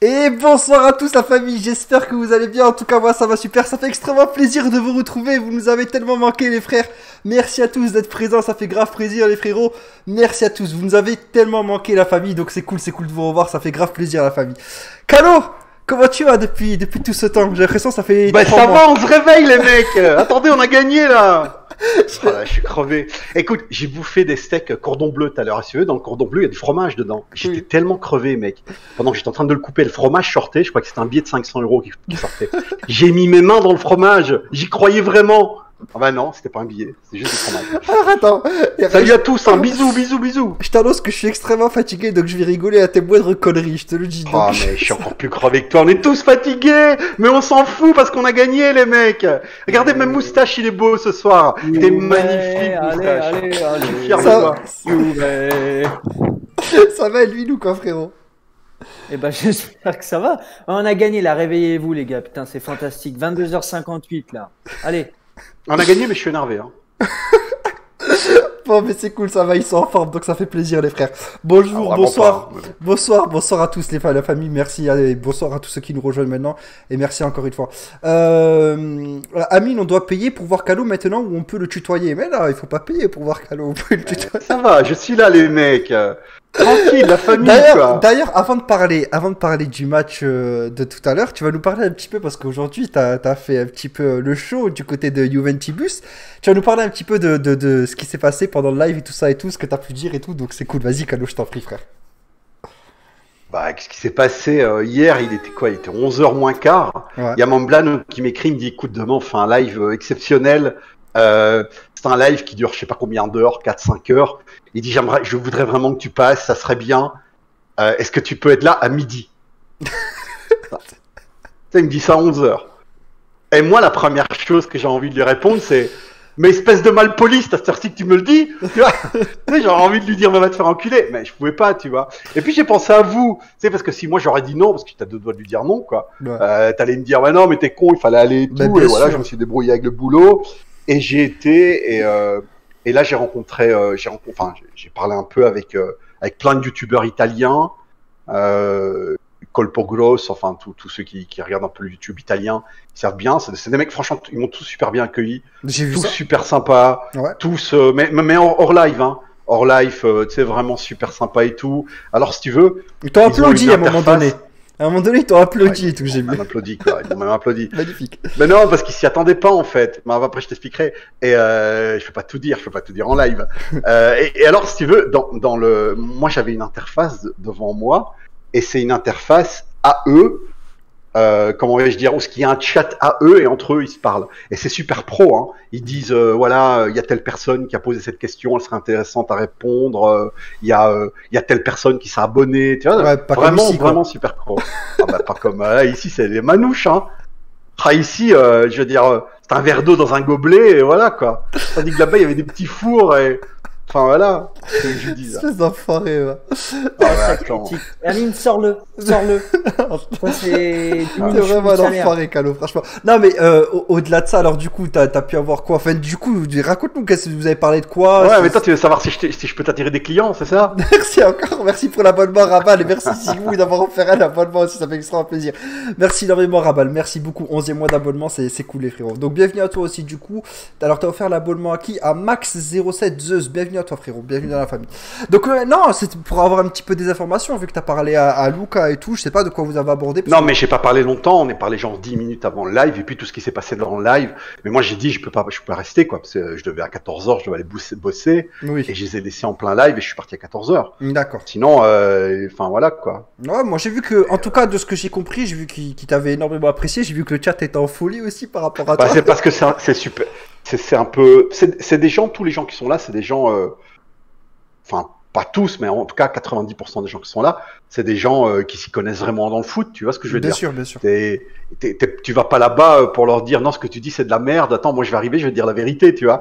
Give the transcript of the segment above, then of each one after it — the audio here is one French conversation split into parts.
Et bonsoir à tous la famille, j'espère que vous allez bien, en tout cas moi ça va super, ça fait extrêmement plaisir de vous retrouver, vous nous avez tellement manqué les frères, merci à tous d'être présents, ça fait grave plaisir les frérots, merci à tous, vous nous avez tellement manqué la famille, donc c'est cool de vous revoir, ça fait grave plaisir la famille. Calo, comment tu vas depuis tout ce temps? J'ai l'impression que ça fait Bah 3 ça mois. va, on se réveille les mecs. Attendez, on a gagné là. Oh là, je suis crevé. Écoute, j'ai bouffé des steaks cordon bleu tout à l'heure. Si vous voulez, dans le cordon bleu, il y a du fromage dedans. J'étais Oui. tellement crevé, mec. Pendant que j'étais en train de le couper, le fromage sortait. Je crois que c'était un billet de 500 € qui sortait. J'ai mis mes mains dans le fromage. J'y croyais vraiment. Ah bah non, c'était pas un billet, c'était juste du fromage. Alors attends, Salut à tous, hein. Bisous, bisous, bisous. je t'annonce que je suis extrêmement fatigué, donc je vais rigoler à tes moindres conneries, je te le dis. Oh Donc... mais je suis encore plus crevé que toi, on est tous fatigués, mais on s'en fout parce qu'on a gagné les mecs. Regardez, même moustache il est beau ce soir, t'es magnifique moustache. Allez, Je suis fier de Ça- toi. Ça va, lui, nous quoi frérot? Eh ben, j'espère que ça va. On a gagné là, réveillez-vous les gars, putain, c'est fantastique. 22h58 là. Allez. On a gagné mais je suis énervé. Hein. Bon mais c'est cool, ça va, ils sont en forme, donc ça fait plaisir les frères. Bonjour, Ah, vraiment bonsoir, pas. bonsoir à tous la famille, merci, bonsoir à tous ceux qui nous rejoignent maintenant, et merci encore une fois. Amine, on doit payer pour voir Calo maintenant ou on peut le tutoyer? Mais là, il faut pas payer pour voir Calo, on peut le tutoyer. Ça va, je suis là les mecs. Tranquille, la famille quoi. D'ailleurs, avant de parler du match de tout à l'heure, tu vas nous parler un petit peu parce qu'aujourd'hui, t'as fait un petit peu le show du côté de Juventibus. Tu vas nous parler un petit peu de ce qui s'est passé pendant le live et tout ça et tout, ce que t'as pu dire et tout. Donc c'est cool. Vas-y, Calo, je t'en prie, frère. Bah, qu'est-ce qui s'est passé hier? Il était quoi? Il était 11h moins quart. Ouais. Il y a Mamblan qui m'écrit, il me dit écoute, demain on fait un live exceptionnel. C'est un live qui dure je sais pas combien d'heures, 4-5 heures. Il dit je voudrais vraiment que tu passes, ça serait bien. Est-ce que tu peux être là à midi? Ça, il me dit ça à 11h. Et moi, la première chose que j'ai envie de lui répondre, c'est mais espèce de malpoli, c'est à cette heure-ci que tu me le dis. Tu vois, tu sais, j'aurais envie de lui dire va te faire enculer, mais je pouvais pas, tu vois. Et puis j'ai pensé à vous, tu sais, parce que si moi j'aurais dit non, parce que tu as deux doigts de lui dire non, quoi. Ouais. T'allais me dire bah non, mais t'es con, il fallait aller et Bah, tout. bien Et voilà, sûr. je me suis débrouillé avec le boulot. Et j'y étais, et là j'ai rencontré, j'ai parlé un peu avec plein de youtubeurs italiens, Colpo Gross, enfin tous ceux qui regardent un peu le YouTube italien, ils savent bien. C'est des mecs, franchement, ils m'ont tous super bien accueilli, J'ai vu tous ça. super sympas, Ouais. tous, mais hors live, hein. Hors live, tu sais, vraiment super sympa et tout. Alors si tu veux, Ils t'ont ils ont applaudi une à un moment interface. donné. À un moment donné, ils t'ont applaudi et tout, j'ai Ils vu. m'ont même applaudi, quoi. Ils m'ont même applaudi. Magnifique. Mais non, parce qu'ils s'y attendaient pas en fait. Mais après, je t'expliquerai. Et je peux pas tout dire, en live. Et alors, si tu veux, moi j'avais une interface devant moi, et c'est une interface AE. Comment vais-je dire, où il y a un chat AE et entre eux ils se parlent. Et c'est super pro. Hein. Ils disent voilà, il y a telle personne qui a posé cette question, elle serait intéressante à répondre. Il y a telle personne qui s'est abonnée. Tu vois, Ouais, pas comme vraiment, ici, quoi. vraiment super pro. Ah bah, pas comme ici, c'est les manouches. Hein. Ah, ici, je veux dire, c'est un verre d'eau dans un gobelet, et voilà, quoi. Tandis que là-bas, il y avait des petits fours, et... Enfin, voilà, c'est ce que je dis, là. Espèce d'enfoiré, va. Ah, Ça ouais, attends. critique. Amine, sors-le. Ça, c'est. T'es vraiment un enfoiré, Calo, franchement. Non, mais au-delà de ça, alors du coup, t'as pu avoir quoi? Enfin, du coup, raconte-nous, qu'est-ce que vous avez parlé de quoi? Ouais, mais toi, tu veux savoir si je peux t'attirer des clients, c'est ça? Merci encore, merci pour l'abonnement Rabal et merci Sigmou d'avoir offert un abonnement aussi, ça fait extrêmement plaisir. Merci énormément Rabal, merci beaucoup, 11e mois d'abonnement, c'est cool les frérots. Donc bienvenue à toi aussi du coup. Alors t'as offert l'abonnement à qui? À Max07 Zeus, bienvenue à toi frérot, bienvenue dans la famille. Donc non, c'était pour avoir un petit peu des informations, vu que t'as parlé à Luca et tout, je sais pas de quoi vous avez abordé. Parce Non, que- mais j'ai pas parlé longtemps, on est parlé genre 10 minutes avant le live, et puis tout ce qui s'est passé dans le live. Mais moi, j'ai dit, je peux pas rester, quoi, parce que je devais à 14h, je devais aller bosser, Oui, et je les ai laissés en plein live, et je suis parti à 14h. d'accord. Sinon, enfin, voilà, quoi. Ouais, moi j'ai vu que, en tout cas de ce que j'ai compris, j'ai vu qu'il t'avait énormément apprécié, j'ai vu que le chat était en folie aussi par rapport à Bah, toi. c'est parce que c'est super. C'est un peu. C'est des gens, tous les gens qui sont là, c'est des gens. Enfin, pas tous, mais en tout cas 90% des gens qui sont là, c'est des gens qui s'y connaissent vraiment dans le foot. Tu vois ce que je veux Bien dire? sûr, bien sûr. Tu vas pas là-bas pour leur dire non, ce que tu dis c'est de la merde. Attends, moi je vais arriver, je vais te dire la vérité, tu vois.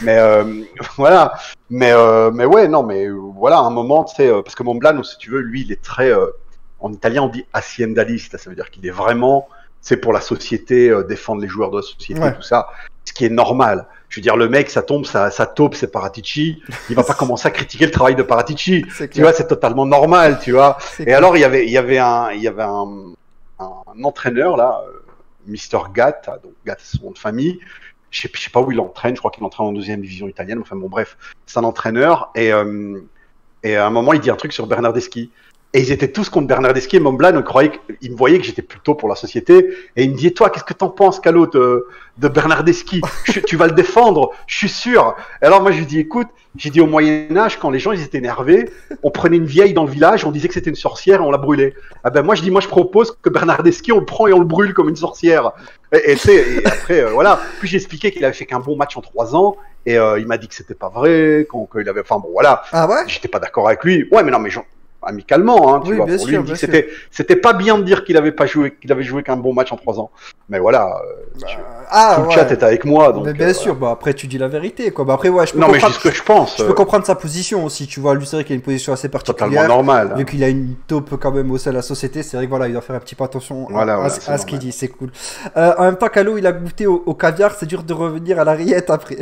Mais voilà. Mais ouais, non, mais voilà, à un moment, tu sais, parce que Montblanc, si tu veux, lui, il est très. En italien, on dit aziendaliste. Ça veut dire qu'il est vraiment. C'est pour la société, défendre les joueurs de la société, Ouais. tout ça. ce qui est normal. Je veux dire, le mec, ça tombe, ça taupe, c'est Paratici. Il va pas commencer à critiquer le travail de Paratici. Tu vois, c'est totalement normal, tu vois. Et alors, il y avait un entraîneur, là, Mister Gatt, donc Gatt, c'est son nom de famille. Je sais pas où il entraîne, je crois qu'il entraîne en 2e division italienne. Enfin bon, bref, c'est un entraîneur. Et à un moment, il dit un truc sur Bernardeschi. Et ils étaient tous contre Bernardeschi et Montblanc. Donc il me voyait que j'étais plutôt pour la société. Et il me dit, toi, qu'est-ce que t'en penses, Calo, de Bernardeschi? Tu vas le défendre, je suis sûr. Et alors moi, je lui dis, écoute, j'ai dit au Moyen-Âge, quand les gens ils étaient énervés, on prenait une vieille dans le village, on disait que c'était une sorcière et on la brûlait. Ah ben moi, je propose que Bernardeschi, on le prend et on le brûle comme une sorcière. Et après, voilà. Puis j'ai expliqué qu'il avait fait qu'un bon match en 3 ans. Et il m'a dit que c'était pas vrai, qu'il avait. Enfin bon, voilà. Ah ouais? J'étais pas d'accord avec lui. Ouais, mais non, mais amicalement, hein, tu vois. Pour lui, il me dit que c'était pas bien de dire qu'il avait joué qu'un bon match en 3 ans. Mais voilà, tout le chat est avec moi. Donc, mais bien sûr, bah après tu dis la vérité, quoi. Bah après, ouais, je peux non, mais je dis ce que je pense. Je peux comprendre sa position aussi, tu vois. Lui, c'est vrai qu'il a une position assez particulière. Totalement normal. Vu qu'il a une taupe quand même au sein de la société, c'est vrai que voilà, il doit faire un petit peu attention à ce qu'il dit, c'est cool. En même temps, Calo, il a goûté au caviar, c'est dur de revenir à la rillette après.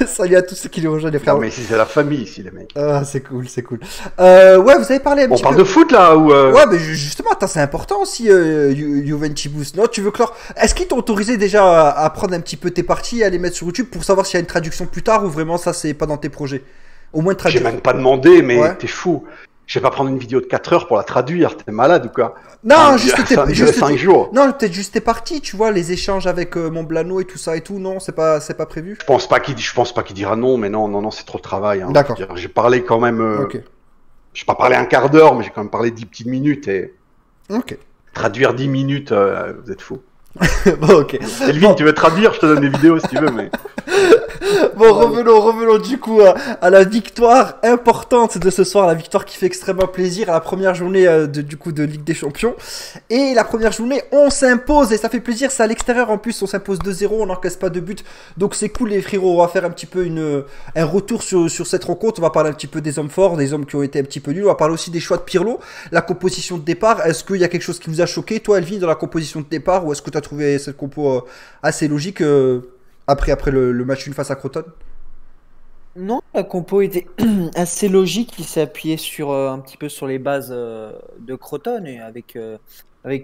Salut à tous ceux qui les rejoignent, les frères. Non, mais c'est la famille ici, les mecs. Ah, c'est cool, c'est cool. Ouais, vous avez parlé un petit peu. On parle de foot là ou Ouais, mais justement, attends, c'est important aussi, Juventibus. Non, tu veux clore. Est-ce qu'ils t'ont autorisé déjà à prendre un petit peu tes parties et à les mettre sur YouTube pour savoir s'il y a une traduction plus tard ou vraiment ça c'est pas dans tes projets? Au moins traduire. J'ai même pas demandé, mais ouais. T'es fou. Je vais pas prendre une vidéo de 4 heures pour la traduire, t'es malade ou quoi? Non, enfin, juste 5 jours. Non, peut-être juste tes parties, tu vois, les échanges avec Montblano et tout ça et tout, non, c'est pas prévu? Je pense pas qu'il dira non, mais non, c'est trop de travail. Hein. D'accord. J'ai parlé quand même. Ok. J'ai pas parlé un quart d'heure, mais j'ai quand même parlé 10 petites minutes et. Ok. Traduire 10 minutes, vous êtes fous. Bon, ok. Elvin, tu veux traduire? Je te donne des vidéos si tu veux, mais. Bon, revenons du coup à la victoire importante de ce soir, la victoire qui fait extrêmement plaisir à la première journée de Ligue des Champions. Et la première journée, on s'impose et ça fait plaisir, c'est à l'extérieur en plus, on s'impose 2-0, on n'encaisse pas de but. Donc c'est cool les frérots, on va faire un petit peu un retour sur cette rencontre, on va parler un petit peu des hommes forts, des hommes qui ont été un petit peu nuls, on va parler aussi des choix de Pirlo, la composition de départ. Est-ce qu'il y a quelque chose qui vous a choqué, toi Elvin, dans la composition de départ, ou est-ce que tu as trouvé cette compo assez logique après le match une face à Crotone? Non, la compo était assez logique. Il s'est appuyé sur un petit peu sur les bases de Crotone et avec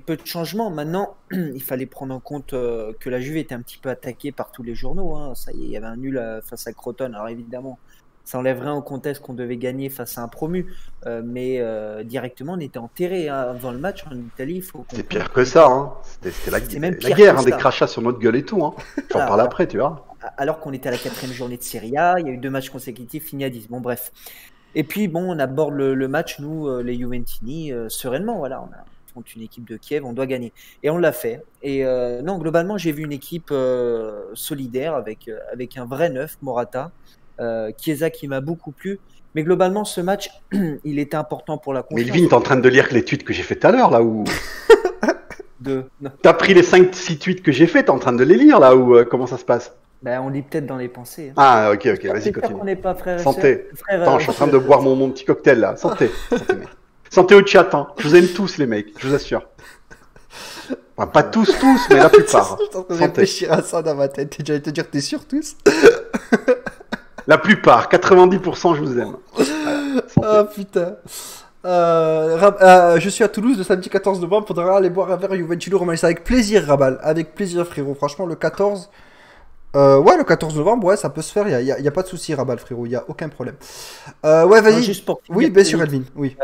peu de changements. Maintenant, il fallait prendre en compte que la Juve était un petit peu attaquée par tous les journaux. Hein. Ça y est, il y avait un nul face à Crotone. Alors évidemment, ça enlève rien au contexte qu'on devait gagner face à un promu, mais directement on était enterré hein. Avant le match en Italie. C'est pire que ça, hein. C'était la guerre, hein, des crachats sur notre gueule et tout. Hein. J'en parle après, tu vois. Alors qu'on était à la 4e journée de Serie A, il y a eu 2 matchs consécutifs finis à 10. Bon bref. Et puis bon, on aborde le match, nous, les Juventini, sereinement. Voilà, on affronte une équipe de Kiev, on doit gagner. Et on l'a fait. Et non, globalement, j'ai vu une équipe solidaire avec un vrai neuf, Morata. Chiesa qui m'a beaucoup plu, mais globalement ce match il était important pour la confiance. Mais Elvin, t'es en train de lire les tweets que j'ai fait tout à l'heure là où t'as pris les 5-6 tweets que j'ai fait, t'es en train de les lire là ou comment ça se passe? Ben, on lit peut-être dans les pensées. Hein. Ah ok, vas-y continue. On n'est pas frère. Santé. Attends, je suis en train de boire mon petit cocktail là. Santé. Santé au chat. Hein. Je vous aime tous les mecs, je vous assure. Enfin, pas tous, mais la plupart. Je suis en train de réfléchir à ça dans ma tête. J'allais te dire, t'es sûr tous? La plupart, 90%, je vous aime. Ah putain. Je suis à Toulouse le samedi 14 novembre. Faudra aller boire un verre Juventino Romanista avec plaisir, Rabal. Avec plaisir, frérot. Franchement, le 14. Ouais, le 14 novembre, ouais, ça peut se faire. Il y a pas de souci, Rabal, frérot. Il y a aucun problème. Ouais, vas-y. Juste pour oui, bien sûr, Elvin. Oui.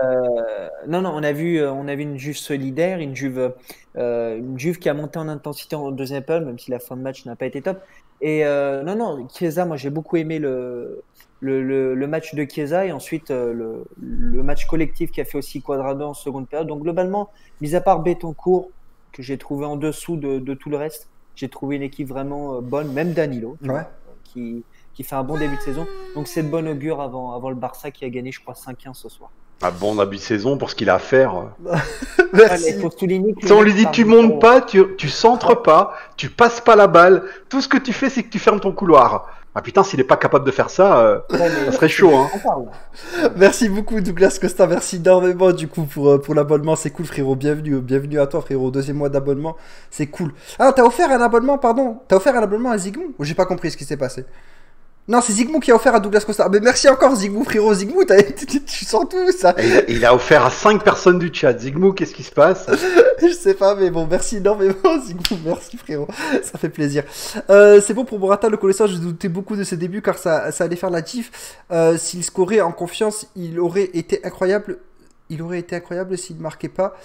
Non, on a vu une Juve solidaire, une Juve qui a monté en intensité en deuxième période, même si la fin de match n'a pas été top. Et non, Chiesa, moi j'ai beaucoup aimé le match de Chiesa et ensuite le match collectif qui a fait aussi Cuadrado en seconde période. Donc globalement, mis à part Betancourt, que j'ai trouvé en dessous de tout le reste, j'ai trouvé une équipe vraiment bonne, même Danilo, ouais. qui fait un bon début de saison. Donc c'est de bon augure avant le Barça qui a gagné, je crois, 5-1 ce soir. Un bon début de saison pour ce qu'il a à faire. Merci. Faut souligner que si on lui dit tu montes pas, tu centres pas, tu passes pas la balle, tout ce que tu fais c'est que tu fermes ton couloir. Ah putain, s'il est pas capable de faire ça, ça serait chaud, hein. Merci beaucoup Douglas Costa, merci énormément du coup pour l'abonnement, c'est cool frérot, bienvenue à toi frérot, deuxième mois d'abonnement, c'est cool. Ah, t'as offert un abonnement, pardon, t'as offert un abonnement à Zigmou? Ou j'ai pas compris ce qui s'est passé? Non, c'est Zigmou qui a offert à Douglas Costa. Mais merci encore Zigmou frérot, Zigmou, tu sens tout ça. Il a offert à 5 personnes du chat. Zigmou, qu'est-ce qui se passe? Je sais pas, mais bon, merci énormément Zigmou, merci frérot, ça fait plaisir. C'est bon pour Morata, le connaissant, je doutais beaucoup de ses débuts car ça allait faire la diff. S'il scorait en confiance, il aurait été incroyable s'il marquait pas.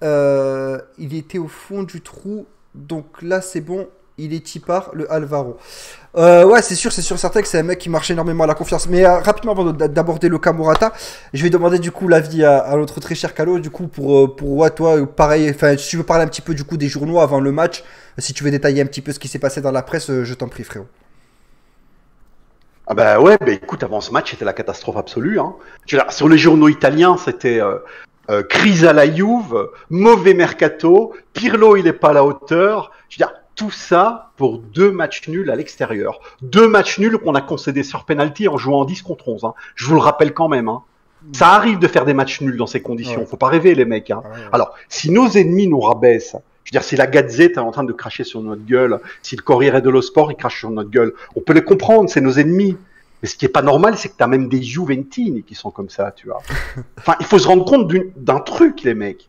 Il était au fond du trou, donc là c'est bon. Il est Tipar, le Alvaro. Ouais, c'est sûr, certain que c'est un mec qui marche énormément à la confiance. Mais rapidement, avant d'aborder le cas Morata, je vais demander du coup l'avis à notre très cher Calo. Du coup, pour ouais, toi, pareil, enfin, si tu veux parler un petit peu du coup des journaux avant le match, si tu veux détailler un petit peu ce qui s'est passé dans la presse, je t'en prie, frérot. Ah bah ouais, bah écoute, avant ce match, c'était la catastrophe absolue. Hein. Sur les journaux italiens, c'était crise à la Juve, mauvais mercato, Pirlo, il est pas à la hauteur. Je veux dire, tout ça pour 2 matchs nuls à l'extérieur. 2 matchs nuls qu'on a concédés sur penalty en jouant en 10 contre 11. Hein. Je vous le rappelle quand même. Hein. Ça arrive de faire des matchs nuls dans ces conditions. Ouais. Faut pas rêver, les mecs. Hein. Ouais. Alors, si nos ennemis nous rabaissent, je veux dire, si la Gazette est en train de cracher sur notre gueule, si le Corriere dello Sport il crache sur notre gueule, on peut les comprendre, c'est nos ennemis. Mais ce qui est pas normal, c'est que tu as même des Juventini qui sont comme ça, tu vois. Enfin, il faut se rendre compte d'un truc, les mecs.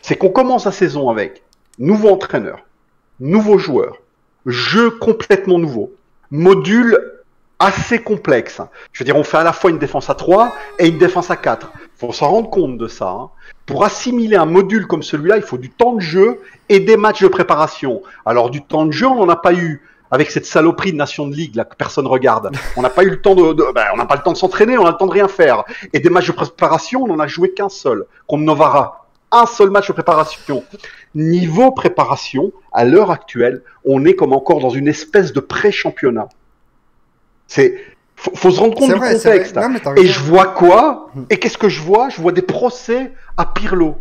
C'est qu'on commence la saison avec nouveau entraîneur, nouveaux joueurs, jeu complètement nouveau, module assez complexe. Je veux dire, on fait à la fois une défense à 3 et une défense à 4. Il faut s'en rendre compte de ça. Hein. Pour assimiler un module comme celui-là, il faut du temps de jeu et des matchs de préparation. Alors, du temps de jeu, on n'en a pas eu. Avec cette saloperie de Nation de Ligue là que personne regarde, on n'a pas eu le temps on n'a pas le temps de s'entraîner, on a le temps de rien faire. Et des matchs de préparation, on n'en a joué qu'un seul, contre Novara. Un seul match de préparation. Niveau préparation, à l'heure actuelle, on est comme encore dans une espèce de pré-championnat. Faut se rendre compte du contexte. Non, et je vois quoi? Et qu'est-ce que je vois? Je vois des procès à Pirlo.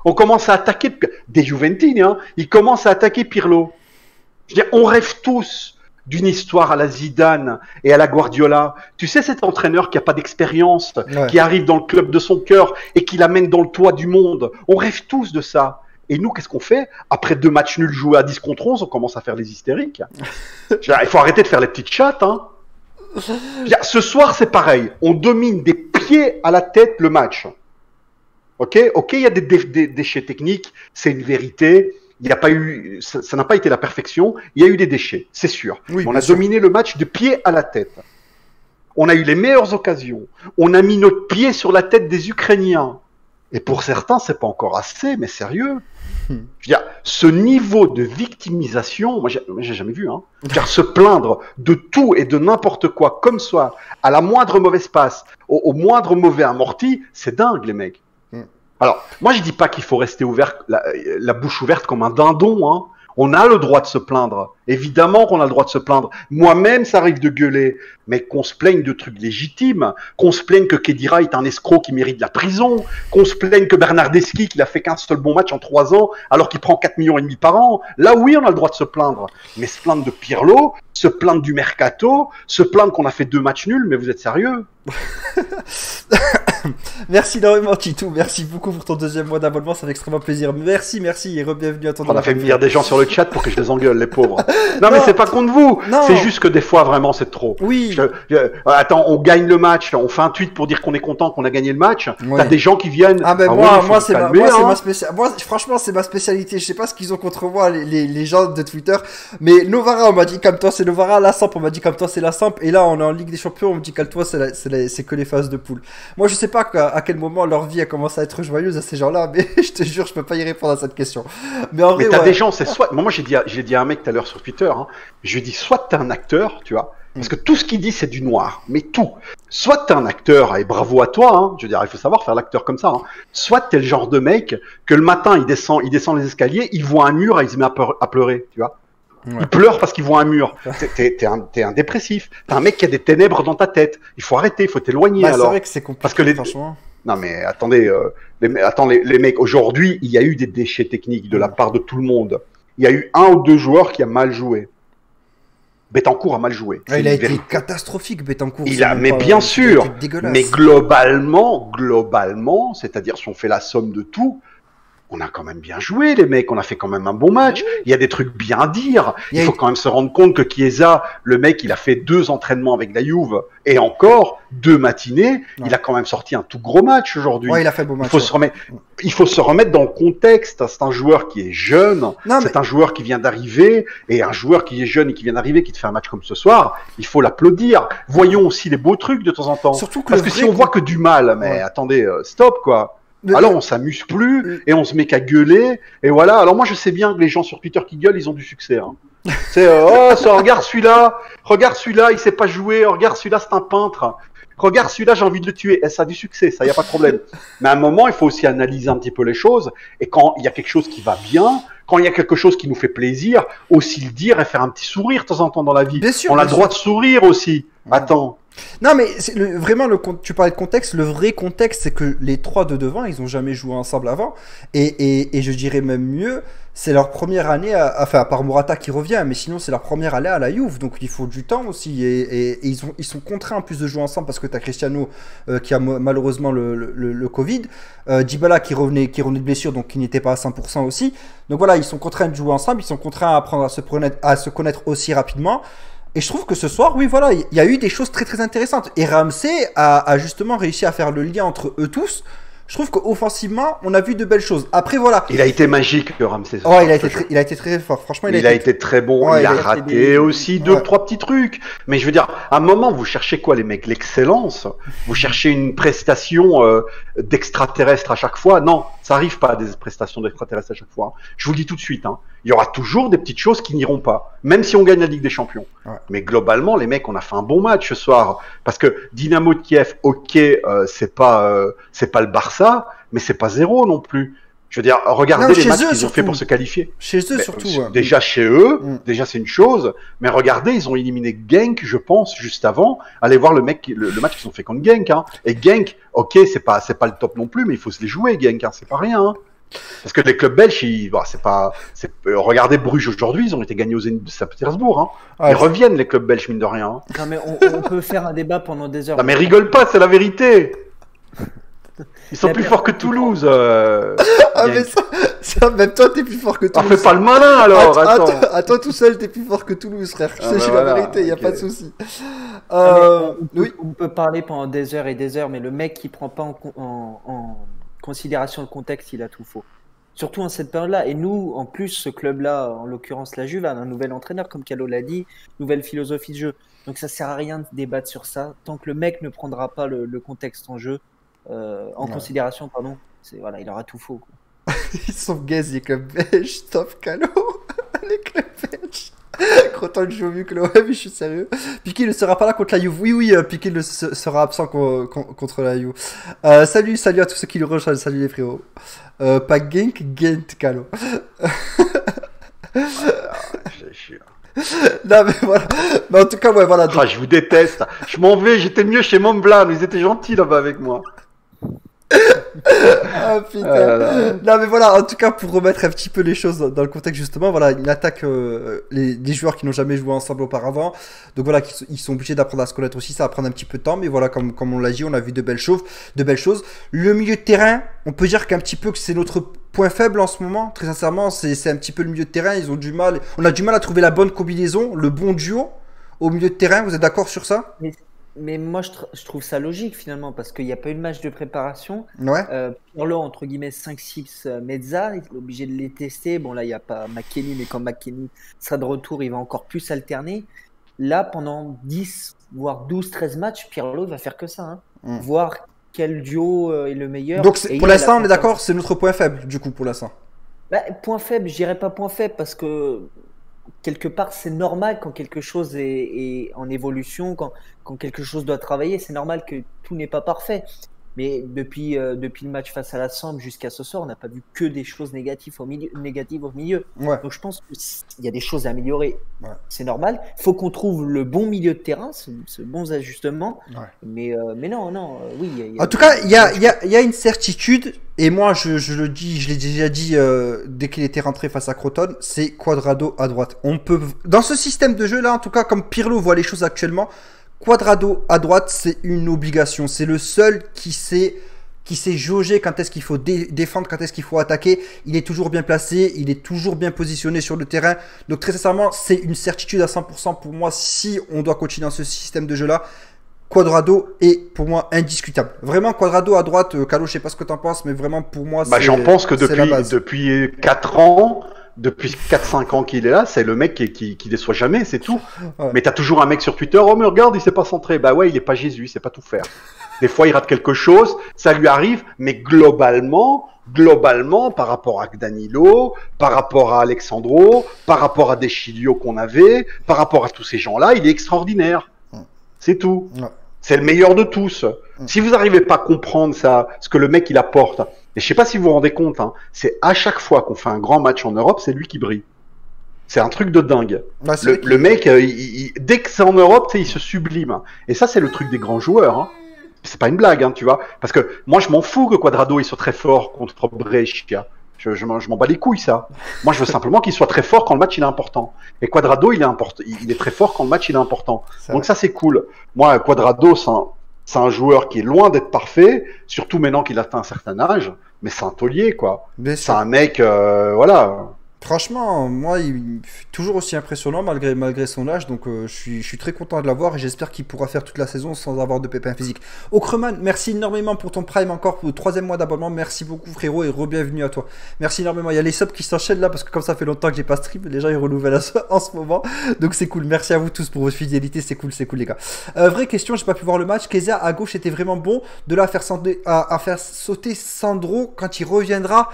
On commence à attaquer des Juventini, hein. Ils commencent à attaquer Pirlo. Je veux dire, on rêve tous d'une histoire à la Zidane et à la Guardiola. Tu sais, cet entraîneur qui n'a pas d'expérience, ouais, qui arrive dans le club de son cœur et qui l'amène dans le toit du monde. On rêve tous de ça. Et nous, qu'est-ce qu'on fait? Après 2 matchs nuls joués à 10 contre 11, on commence à faire les hystériques. Dire, il faut arrêter de faire les petites chattes. Hein. Dire, ce soir, c'est pareil. On domine des pieds à la tête le match. Ok, il y a des déchets techniques, c'est une vérité. Il n'y a pas eu, ça n'a pas été la perfection. Il y a eu des déchets, c'est sûr. Oui, on a dominé le match de pied à la tête. On a eu les meilleures occasions. On a mis notre pied sur la tête des Ukrainiens. Et pour certains, c'est pas encore assez, mais sérieux. Je veux dire, ce niveau de victimisation, moi, j'ai jamais vu. Hein. Car se plaindre de tout et de n'importe quoi, comme ça, à la moindre mauvaise passe, au moindre mauvais amorti, c'est dingue, les mecs. Alors, moi, je dis pas qu'il faut rester ouvert, la bouche ouverte comme un dindon. Hein. On a le droit de se plaindre. Évidemment qu'on a le droit de se plaindre. Moi-même, ça arrive de gueuler. Mais qu'on se plaigne de trucs légitimes, qu'on se plaigne que Khedira est un escroc qui mérite la prison, qu'on se plaigne que Bernardeschi, qu'il a fait qu'un seul bon match en 3 ans, alors qu'il prend 4,5 millions par an. Là, oui, on a le droit de se plaindre. Mais se plaindre de Pirlo, se plaindre du mercato, se plaindre qu'on a fait 2 matchs nuls, mais vous êtes sérieux? Merci énormément Titou, merci beaucoup pour ton 2e mois d'abonnement, ça fait extrêmement plaisir. Merci et re-bienvenue à ton. On a fait venir des gens sur le chat pour que je les engueule, les pauvres. Non mais c'est pas contre vous, c'est juste que des fois vraiment c'est trop. Oui. Attends, on gagne le match, on fait un tweet pour dire qu'on est content qu'on a gagné le match. Oui. T'as des gens qui viennent. Ah ben moi c'est ma spécialité. Moi franchement c'est ma spécialité. Je sais pas ce qu'ils ont contre moi les gens de Twitter, mais Novara on m'a dit comme toi c'est Novara, la Samp on m'a dit comme toi c'est la Samp, et là on est en Ligue des Champions on me dit comme toi c'est que les phases de poule. Moi je sais pas à quel moment leur vie a commencé à être joyeuse à ces gens-là, mais je te jure, je peux pas y répondre à cette question. Mais en vrai, t'as des gens, c'est soit. Moi, j'ai dit à un mec tout à l'heure sur Twitter, hein, je lui ai dit, soit t'es un acteur, tu vois, parce que tout ce qu'il dit, c'est du noir, mais tout. Soit t'es un acteur, et bravo à toi, hein, je veux dire, il faut savoir faire l'acteur comme ça, hein. Soit t'es le genre de mec que le matin, il descend les escaliers, il voit un mur et il se met à pleurer, tu vois. Ouais. Il pleure parce qu'il voit un mur. T'es un dépressif. T'es un mec qui a des ténèbres dans ta tête. Il faut arrêter, il faut t'éloigner. Alors. C'est vrai que c'est compliqué. Parce que franchement. Non mais attendez, les mecs. Aujourd'hui, il y a eu des déchets techniques de la part de tout le monde. Il y a eu 1 ou 2 joueurs qui a mal joué. Betancourt a mal joué. Ouais, il a été catastrophique, Betancourt. Mais bien sûr, mais globalement, c'est-à-dire si on fait la somme de tout, on a quand même bien joué, les mecs. On a fait quand même un bon match. Oui. Il y a des trucs bien à dire. Il faut quand même se rendre compte que Chiesa, le mec, il a fait 2 entraînements avec la Juve et encore 2 matinées. Non. Il a quand même sorti un tout gros match aujourd'hui. Ouais, il a fait un beau match. Il faut se remettre dans le contexte. C'est un joueur qui est jeune. C'est un joueur qui vient d'arriver. Et un joueur qui est jeune et qui vient d'arriver, qui te fait un match comme ce soir, il faut l'applaudir. Voyons aussi les beaux trucs de temps en temps. Surtout que parce que si on voit que du mal, mais attendez, stop, quoi. Alors on s'amuse plus et on se met qu'à gueuler et voilà. Alors moi je sais bien que les gens sur Twitter qui gueulent, ils ont du succès. Hein. C'est regarde celui-là, il sait pas jouer. Regarde celui-là, c'est un peintre. Regarde celui-là, j'ai envie de le tuer. Et ça a du succès, ça y a pas de problème. Mais à un moment, il faut aussi analyser un petit peu les choses et quand il y a quelque chose qui va bien, quand il y a quelque chose qui nous fait plaisir, aussi le dire et faire un petit sourire de temps en temps dans la vie. Bien sûr, on a le droit de sourire aussi. Attends. Non mais vraiment tu parlais de contexte, le vrai contexte c'est que les 3 de devant ils ont jamais joué ensemble avant et je dirais même mieux, c'est leur première année, enfin à part Morata qui revient, mais sinon c'est leur première année à la Juve, donc il faut du temps aussi et ils sont contraints en plus de jouer ensemble parce que tu as Cristiano qui a malheureusement le Covid, Dybala qui revenait de blessure donc qui n'était pas à 100% aussi, donc voilà ils sont contraints de jouer ensemble, ils sont contraints à apprendre à se connaître aussi rapidement. Et je trouve que ce soir, oui, voilà, il y a eu des choses très très intéressantes. Et Ramsey a justement réussi à faire le lien entre eux tous. Je trouve qu'offensivement, on a vu de belles choses. Après, voilà. Il a été magique, Ramsey. Oh, il a été très fort. Franchement, il a été très bon. Ouais, il a raté aussi 2-3 petits trucs. Mais je veux dire, à un moment, vous cherchez quoi, les mecs? L'excellence? Vous cherchez une prestation d'extraterrestre à chaque fois? Non, ça arrive pas, des prestations d'extraterrestre à chaque fois. Je vous le dis tout de suite. Hein. Il y aura toujours des petites choses qui n'iront pas, même si on gagne la Ligue des Champions. Ouais. Mais globalement, les mecs, on a fait un bon match ce soir. Parce que Dynamo de Kiev, ok, c'est pas le Barça, mais c'est pas 0 non plus. Je veux dire, regardez les matchs qu'ils ont fait pour se qualifier. Chez eux surtout. Déjà chez eux, déjà c'est une chose. Mais regardez, ils ont éliminé Genk, je pense, juste avant. Allez voir le match qu'ils ont fait contre Genk. Hein. Et Genk, ok, c'est pas le top non plus, mais il faut se les jouer, Genk. Hein, c'est pas rien. Hein. Parce que les clubs belges, regardez Bruges aujourd'hui, ils ont été gagnés aux Zénith de Saint-Pétersbourg. Hein. Ouais, ils reviennent, les clubs belges, mine de rien. Hein. Non, mais on peut faire un débat pendant des heures. Non, mais rigole pas, c'est la vérité. Ils sont plus forts que Toulouse. Mais ça, même toi, t'es plus fort que Toulouse. Fais pas le malin alors. À toi tout seul, t'es plus fort que Toulouse, frère. Je sais la vérité, il y a pas de souci. On peut parler pendant des heures et des heures, mais le mec qui prend pas en considération le contexte, il a tout faux. Surtout en cette période-là. Et nous, en plus, ce club-là, en l'occurrence la Juve, a un nouvel entraîneur, comme Calo l'a dit, nouvelle philosophie de jeu. Donc ça sert à rien de débattre sur ça. Tant que le mec ne prendra pas le contexte en jeu, en considération, pardon, voilà, il aura tout faux. Quoi. Ils sont gays, les clubs belges, stop Calo. Les clubs belges. Content de jouer mieux que l'OM, je suis sérieux. Piqué ne sera pas là contre la Juve. Oui, Piqué sera absent contre la Juve. Salut à tous ceux qui le rejoignent. Salut les frérots. Pas Genk, Gent, Calo. Non mais voilà. Mais en tout cas, ouais, voilà. Donc... je vous déteste. Je m'en vais. J'étais mieux chez Montblanc. Ils étaient gentils là-bas avec moi. Ah putain. Non mais voilà, en tout cas pour remettre un petit peu les choses dans le contexte justement, voilà, il attaque les joueurs qui n'ont jamais joué ensemble auparavant. Donc voilà, ils sont obligés d'apprendre à se connaître aussi, ça va prendre un petit peu de temps, mais voilà, comme on l'a dit, on a vu de belles choses. Le milieu de terrain, on peut dire qu'un petit peu que c'est notre point faible en ce moment, très sincèrement, c'est un petit peu le milieu de terrain, on a du mal à trouver la bonne combinaison, le bon duo au milieu de terrain, vous êtes d'accord sur ça? Mais moi, je trouve ça logique finalement, parce qu'il n'y a pas eu de match de préparation. Ouais. Pirlo, entre guillemets, 5-6 mezza, il est obligé de les tester. Bon, là, il n'y a pas McKennie, mais quand McKennie sera de retour, il va encore plus alterner. Là, pendant 10, voire 12, 13 matchs, Pirlo va faire que ça. Hein. Voir quel duo est le meilleur. Donc, pour l'instant, on est d'accord, c'est notre point faible, du coup, pour l'instant. Point faible, je dirais pas point faible, parce que quelque part, c'est normal quand quelque chose est en évolution, quand quelque chose doit travailler, c'est normal que tout n'est pas parfait. Mais depuis le match face à la Samp jusqu'à ce soir, on n'a pas vu que des choses négatives au milieu. Ouais. Donc je pense qu'il y a des choses à améliorer. Ouais. C'est normal. Il faut qu'on trouve le bon milieu de terrain, ce bons ajustements. Ouais. Mais non, oui. En tout cas, il y a une certitude, et moi je le dis, je l'ai déjà dit dès qu'il était rentré face à Crotone, c'est Cuadrado à droite. On peut, dans ce système de jeu là, en tout cas comme Pirlo voit les choses actuellement, Cuadrado à droite c'est une obligation. C'est le seul qui sait jauger quand est-ce qu'il faut défendre, quand est-ce qu'il faut attaquer. Il est toujours bien placé, il est toujours bien positionné sur le terrain. Donc très sincèrement, c'est une certitude à 100% pour moi si on doit continuer dans ce système de jeu là. Quadrado est pour moi indiscutable. Vraiment, Quadrado à droite, Calo, je sais pas ce que tu en penses, mais vraiment pour moi, j'en pense que depuis 4 ans, depuis 4-5 ans qu'il est là, c'est le mec qui déçoit jamais, c'est tout. Ouais. Mais t'as toujours un mec sur Twitter, oh mais regarde, il s'est pas centré. Bah ouais, il est pas Jésus, il sait pas tout faire. Des fois, il rate quelque chose, ça lui arrive, mais globalement, par rapport à Danilo, par rapport à Alexandro, par rapport à Deschilio qu'on avait, par rapport à tous ces gens-là, il est extraordinaire. C'est tout. Ouais. C'est le meilleur de tous. Si vous n'arrivez pas à comprendre ça, ce que le mec il apporte, et je sais pas si vous vous rendez compte, hein, c'est à chaque fois qu'on fait un grand match en Europe, c'est lui qui brille. C'est un truc de dingue. Bah, le mec, dès que c'est en Europe, il se sublime. Et ça, c'est le truc des grands joueurs. Hein. C'est pas une blague, hein, tu vois. Parce que moi, je m'en fous que Cuadrado il soit très fort contre Brescia. Je m'en bats les couilles, ça. Moi, je veux simplement qu'il soit très fort quand le match il est important. Et Cuadrado, il est très fort quand le match il est important. Donc ça, c'est cool. Moi, Cuadrado, c'est un joueur qui est loin d'être parfait, surtout maintenant qu'il atteint un certain âge. Mais c'est un taulier, quoi. C'est un mec, voilà. Franchement, moi, il est toujours aussi impressionnant malgré son âge. Donc, je suis très content de l'avoir et j'espère qu'il pourra faire toute la saison sans avoir de pépins physiques. Okreman, merci énormément pour ton prime encore pour le 3e mois d'abonnement. Merci beaucoup, frérot, et re-bienvenue à toi. Merci énormément. Il y a les subs qui s'enchaînent là parce que comme ça fait longtemps que j'ai pas stream, les gens ils renouvellent en ce moment. Donc, c'est cool. Merci à vous tous pour votre fidélité. C'est cool, les gars. Vraie question, j'ai pas pu voir le match. Chiesa à gauche était vraiment bon. De là à faire sauter Sandro quand il reviendra.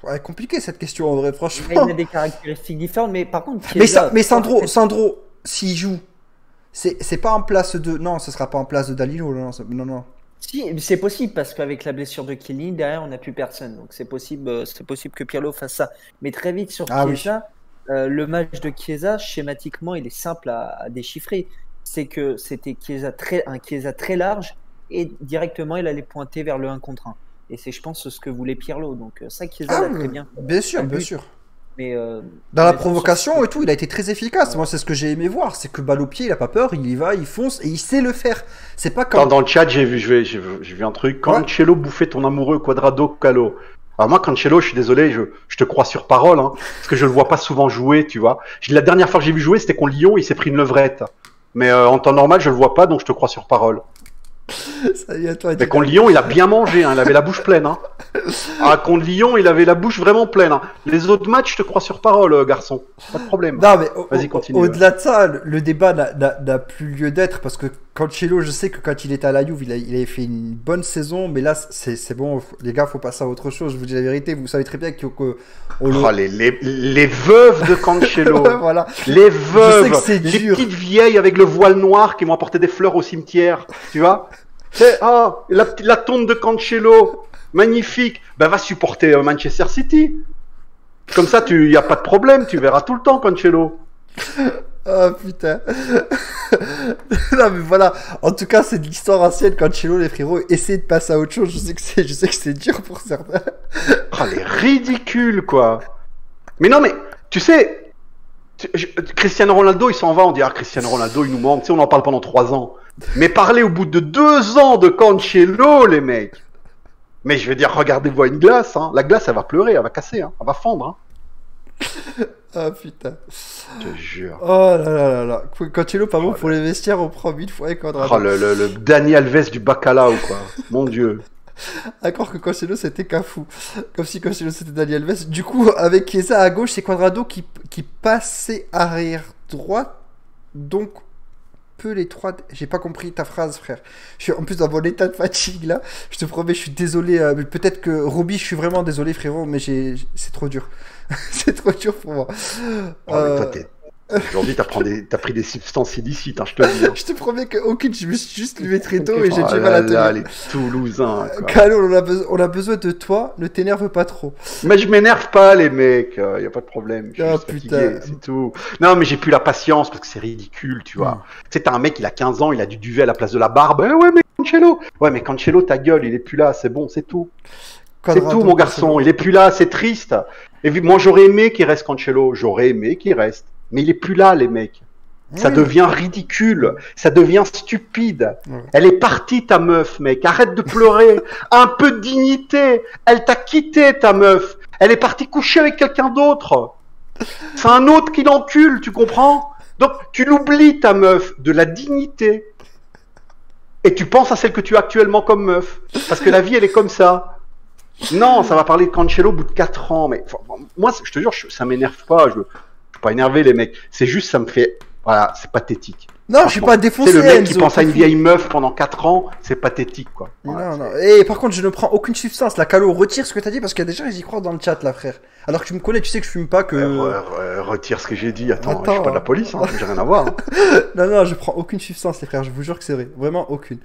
Ouais, compliqué cette question en vrai, franchement. Il a des caractéristiques différentes, mais par contre. Mais Sandro, s'il joue, c'est pas en place de. Non, ce sera pas en place de Danilo. Non. Si, c'est possible parce qu'avec la blessure de Chiellini, derrière, on n'a plus personne. Donc c'est possible que Pirlo fasse ça. Mais très vite sur Chiesa, le match de Chiesa, schématiquement, il est simple à déchiffrer. C'est que c'était un Chiesa très large et directement, il allait pointer vers le 1 contre 1. Et c'est, je pense, ce que voulait Pirlo. Donc ça, Chiesa l'a très bien. Bien sûr. Mais dans la provocation et tout, il a été très efficace. Ouais. Moi, c'est ce que j'ai aimé voir. C'est que balle au pied, il a pas peur, il y va, il fonce et il sait le faire. C'est pas comme. Dans le chat, j'ai vu un truc. Cancelo bouffait ton amoureux Cuadrado Calo. Alors moi, Cancelo, je suis désolé, je te crois sur parole, hein, parce que je le vois pas souvent jouer, tu vois. La dernière fois que j'ai vu jouer, c'était contre Lyon, il s'est pris une levrette. Mais en temps normal, je le vois pas, donc je te crois sur parole. Salut à toi. Mais contre Lyon, il a bien mangé, hein, il avait la bouche pleine. Hein. Ah, contre Lyon, il avait la bouche vraiment pleine. Hein. Les autres matchs, je te crois sur parole, garçon. Pas de problème. Non, mais vas-y, continue. Au-delà de ça, le débat n'a plus lieu d'être parce que Cancelo, je sais que quand il était à la Juve, il avait fait une bonne saison, mais là, c'est bon, les gars, faut passer à autre chose. Je vous dis la vérité, vous savez très bien les veuves de Cancelo. Voilà. Les veuves. Je sais que c'est dur. Les petites vieilles avec le voile noir qui m'ont apporté des fleurs au cimetière. Tu vois? La tombe de Cancelo, magnifique. Ben va supporter Manchester City. Comme ça, il y a pas de problème, tu verras tout le temps Cancelo. Oh putain. Non mais voilà. En tout cas, c'est de l'histoire ancienne. Cancelo, les frérots, essayez de passer à autre chose. Je sais que c'est dur pour certains. Oh, les ridicules quoi. Mais non mais tu sais, Cristiano Ronaldo, il s'en va. On dit Cristiano Ronaldo, il nous manque. Tu sais, on en parle pendant 3 ans. Mais parler au bout de 2 ans de Cancelo, les mecs. Mais je veux dire, regardez-vous à une glace. Hein. La glace, elle va pleurer, elle va casser, hein. Elle va fondre. Hein. Ah putain. Je te jure. Oh là là. Cancelo, pardon, pour les vestiaires, on prend 1000 fois Cuadrado. Oh, le Dani Alves du bacalao, quoi. Mon Dieu. D'accord que Cancelo c'était Cafu. Comme si Cancelo c'était Dani Alves. Du coup, avec Chiesa à gauche, c'est Cuadrado qui passait arrière droite. Donc, peu les 3. J'ai pas compris ta phrase, frère. Je suis en plus dans mon état de fatigue là. Je te promets, je suis désolé. Peut-être que Roby, je suis vraiment désolé, frérot, mais c'est trop dur. C'est trop dur pour moi. Oh, mais toi, Aujourd'hui, t'as pris des substances illicites, hein, je te le dis. Hein. Je te promets qu'aucune, je me suis juste levé très tôt et j'ai Oh du mal à là, tenir. les Toulousains, quoi. Calo, on a besoin de toi, ne t'énerve pas trop. Mais je m'énerve pas, les mecs, y a pas de problème. Je suis Ah, juste putain. fatigué, c'est tout. Non, mais j'ai plus la patience parce que c'est ridicule, tu vois. Tu sais, t'as un mec, il a 15 ans, il a du duvet à la place de la barbe. Ouais, mais Cancelo. Ouais, mais Cancelo, ta gueule, il est plus là, c'est bon, c'est tout. C'est Quadrado, tout, mon garçon, il est plus là, c'est triste. Et moi, j'aurais aimé qu'il reste Cancelo, j'aurais aimé qu'il reste. Mais il est plus là, les mecs. Ça Oui. devient ridicule, ça devient stupide. Ouais. Elle est partie, ta meuf, mec. Arrête de pleurer. Un peu de dignité. Elle t'a quitté, ta meuf. Elle est partie coucher avec quelqu'un d'autre. C'est un autre qui l'encule, tu comprends? Donc, tu l'oublies, ta meuf, de la dignité. Et tu penses à celle que tu as actuellement comme meuf. Parce que la vie, elle est comme ça. Non, ça va parler de Cancelo au bout de 4 ans. Mais moi, je te jure, ça m'énerve pas. Je suis pas énervé, les mecs. C'est juste, ça me fait... Voilà, c'est pathétique. Non, je suis pas défoncé. C'est le mec qui Enzo, pense à une t'es fou. vieille meuf pendant 4 ans, c'est pathétique, quoi. Voilà, Non, non. Et par contre, je ne prends aucune substance. La Calo, retire ce que t'as dit parce qu'il y a des gens, ils y croient dans le chat, là, frère. Alors que tu me connais, tu sais que je fume pas, que. Retire ce que j'ai dit. Attends, Attends, je suis pas de la police, hein, j'ai rien à voir. Hein. Non, non, je prends aucune substance, les frères. Je vous jure que c'est vrai. Vraiment aucune.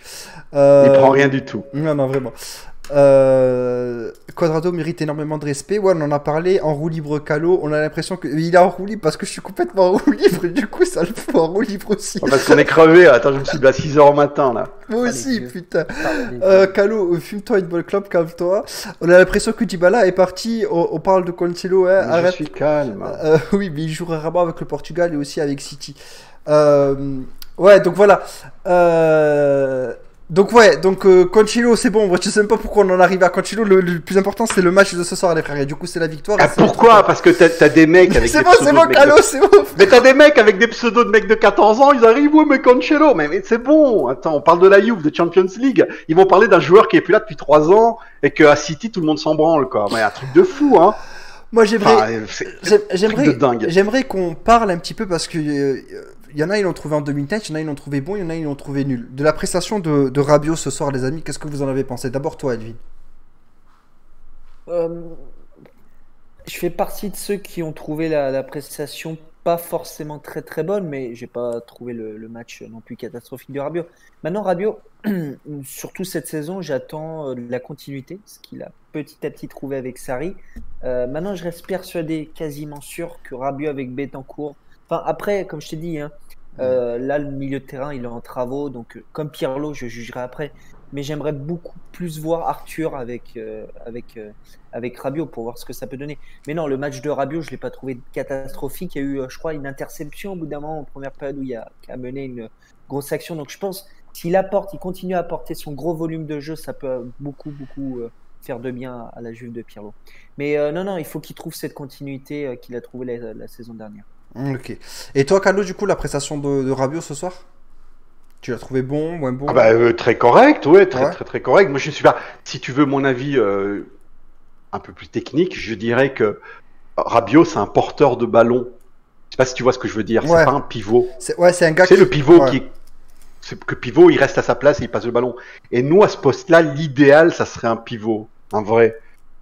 Il prend rien du tout. Non, non, vraiment. Quadrado mérite énormément de respect. Ouais, on en a parlé en roue libre Calo. On a l'impression qu'il est en roue libre parce que je suis complètement en roue libre. Du coup, ça le fout en roue libre aussi. Parce qu'on est crevé. Attends, je me suis levé à 6h au matin, là. Moi Ah, aussi, les putain. Ah, Calo, fume-toi une bonne clope, calme-toi. On a l'impression que Dybala est parti. On parle de Cancelo, hein. Mais je Arrête. suis calme. Oui, mais il jouera rarement avec le Portugal et aussi avec City. Ouais, donc voilà. Donc Cancelo, c'est bon. Moi, je sais même pas pourquoi on en arrive à Cancelo. Le plus important, c'est le match de ce soir, les frères. Et du coup, c'est la victoire. Ah, et c'est pourquoi? notre- Parce que t'as des mecs avec C'est des bon, pseudos c'est de bon, mecs Calo, de- c'est bon. Mais t'as des mecs avec des pseudos de mecs de 14 ans, ils arrivent, ouais, mais Cancelo, mais c'est bon. Attends, on parle de la Juve, de Champions League. Ils vont parler d'un joueur qui est plus là depuis 3 ans et qu'à City, tout le monde s'en branle, quoi. Mais un truc de fou, hein. Moi, j'aimerais. Enfin, c'est un truc de dingue. J'aimerais qu'on parle un petit peu parce que il y en a ils l'ont trouvé en demi-teinte, il y en a ils l'ont trouvé bon, il y en a ils l'ont trouvé nul. De la prestation de Rabiot ce soir, les amis, qu'est-ce que vous en avez pensé? D'abord toi, Edwin. Je fais partie de ceux qui ont trouvé la prestation pas forcément très très bonne, mais j'ai pas trouvé le match non plus catastrophique de Rabiot. Maintenant, Rabiot, surtout cette saison, j'attends de la continuité, ce qu'il a petit à petit trouvé avec Sarri. Maintenant, je reste persuadé, quasiment sûr, que Rabiot avec Betancourt. Enfin, après, comme je t'ai dit, hein, là, le milieu de terrain, il est en travaux, donc comme Pirlo, je jugerai après. Mais j'aimerais beaucoup plus voir Arthur avec Rabiot pour voir ce que ça peut donner. Mais non, le match de Rabiot, je ne l'ai pas trouvé catastrophique. Il y a eu, je crois, une interception au bout d'un moment en première période où qui a mené une grosse action. Donc je pense s'il continue à apporter son gros volume de jeu, ça peut beaucoup faire de bien à la Juve de Pirlo. Mais non, il faut qu'il trouve cette continuité qu'il a trouvée la saison dernière. Ok. Et toi, Carlo, du coup, la prestation de Rabiot ce soir? Tu l'as trouvé bon, moins bon? Ah bah, très correct, ouais, très, Ouais. très, très correct. Moi, je suis pas. Si tu veux mon avis un peu plus technique, je dirais que Rabiot, c'est un porteur de ballon. Je sais pas si tu vois ce que je veux dire. Ouais. C'est pas un pivot. Ouais, c'est un gars C'est le pivot ouais. qui. C'est que pivot, il reste à sa place et il passe le ballon. Et nous, à ce poste-là, l'idéal, ça serait un pivot, un vrai.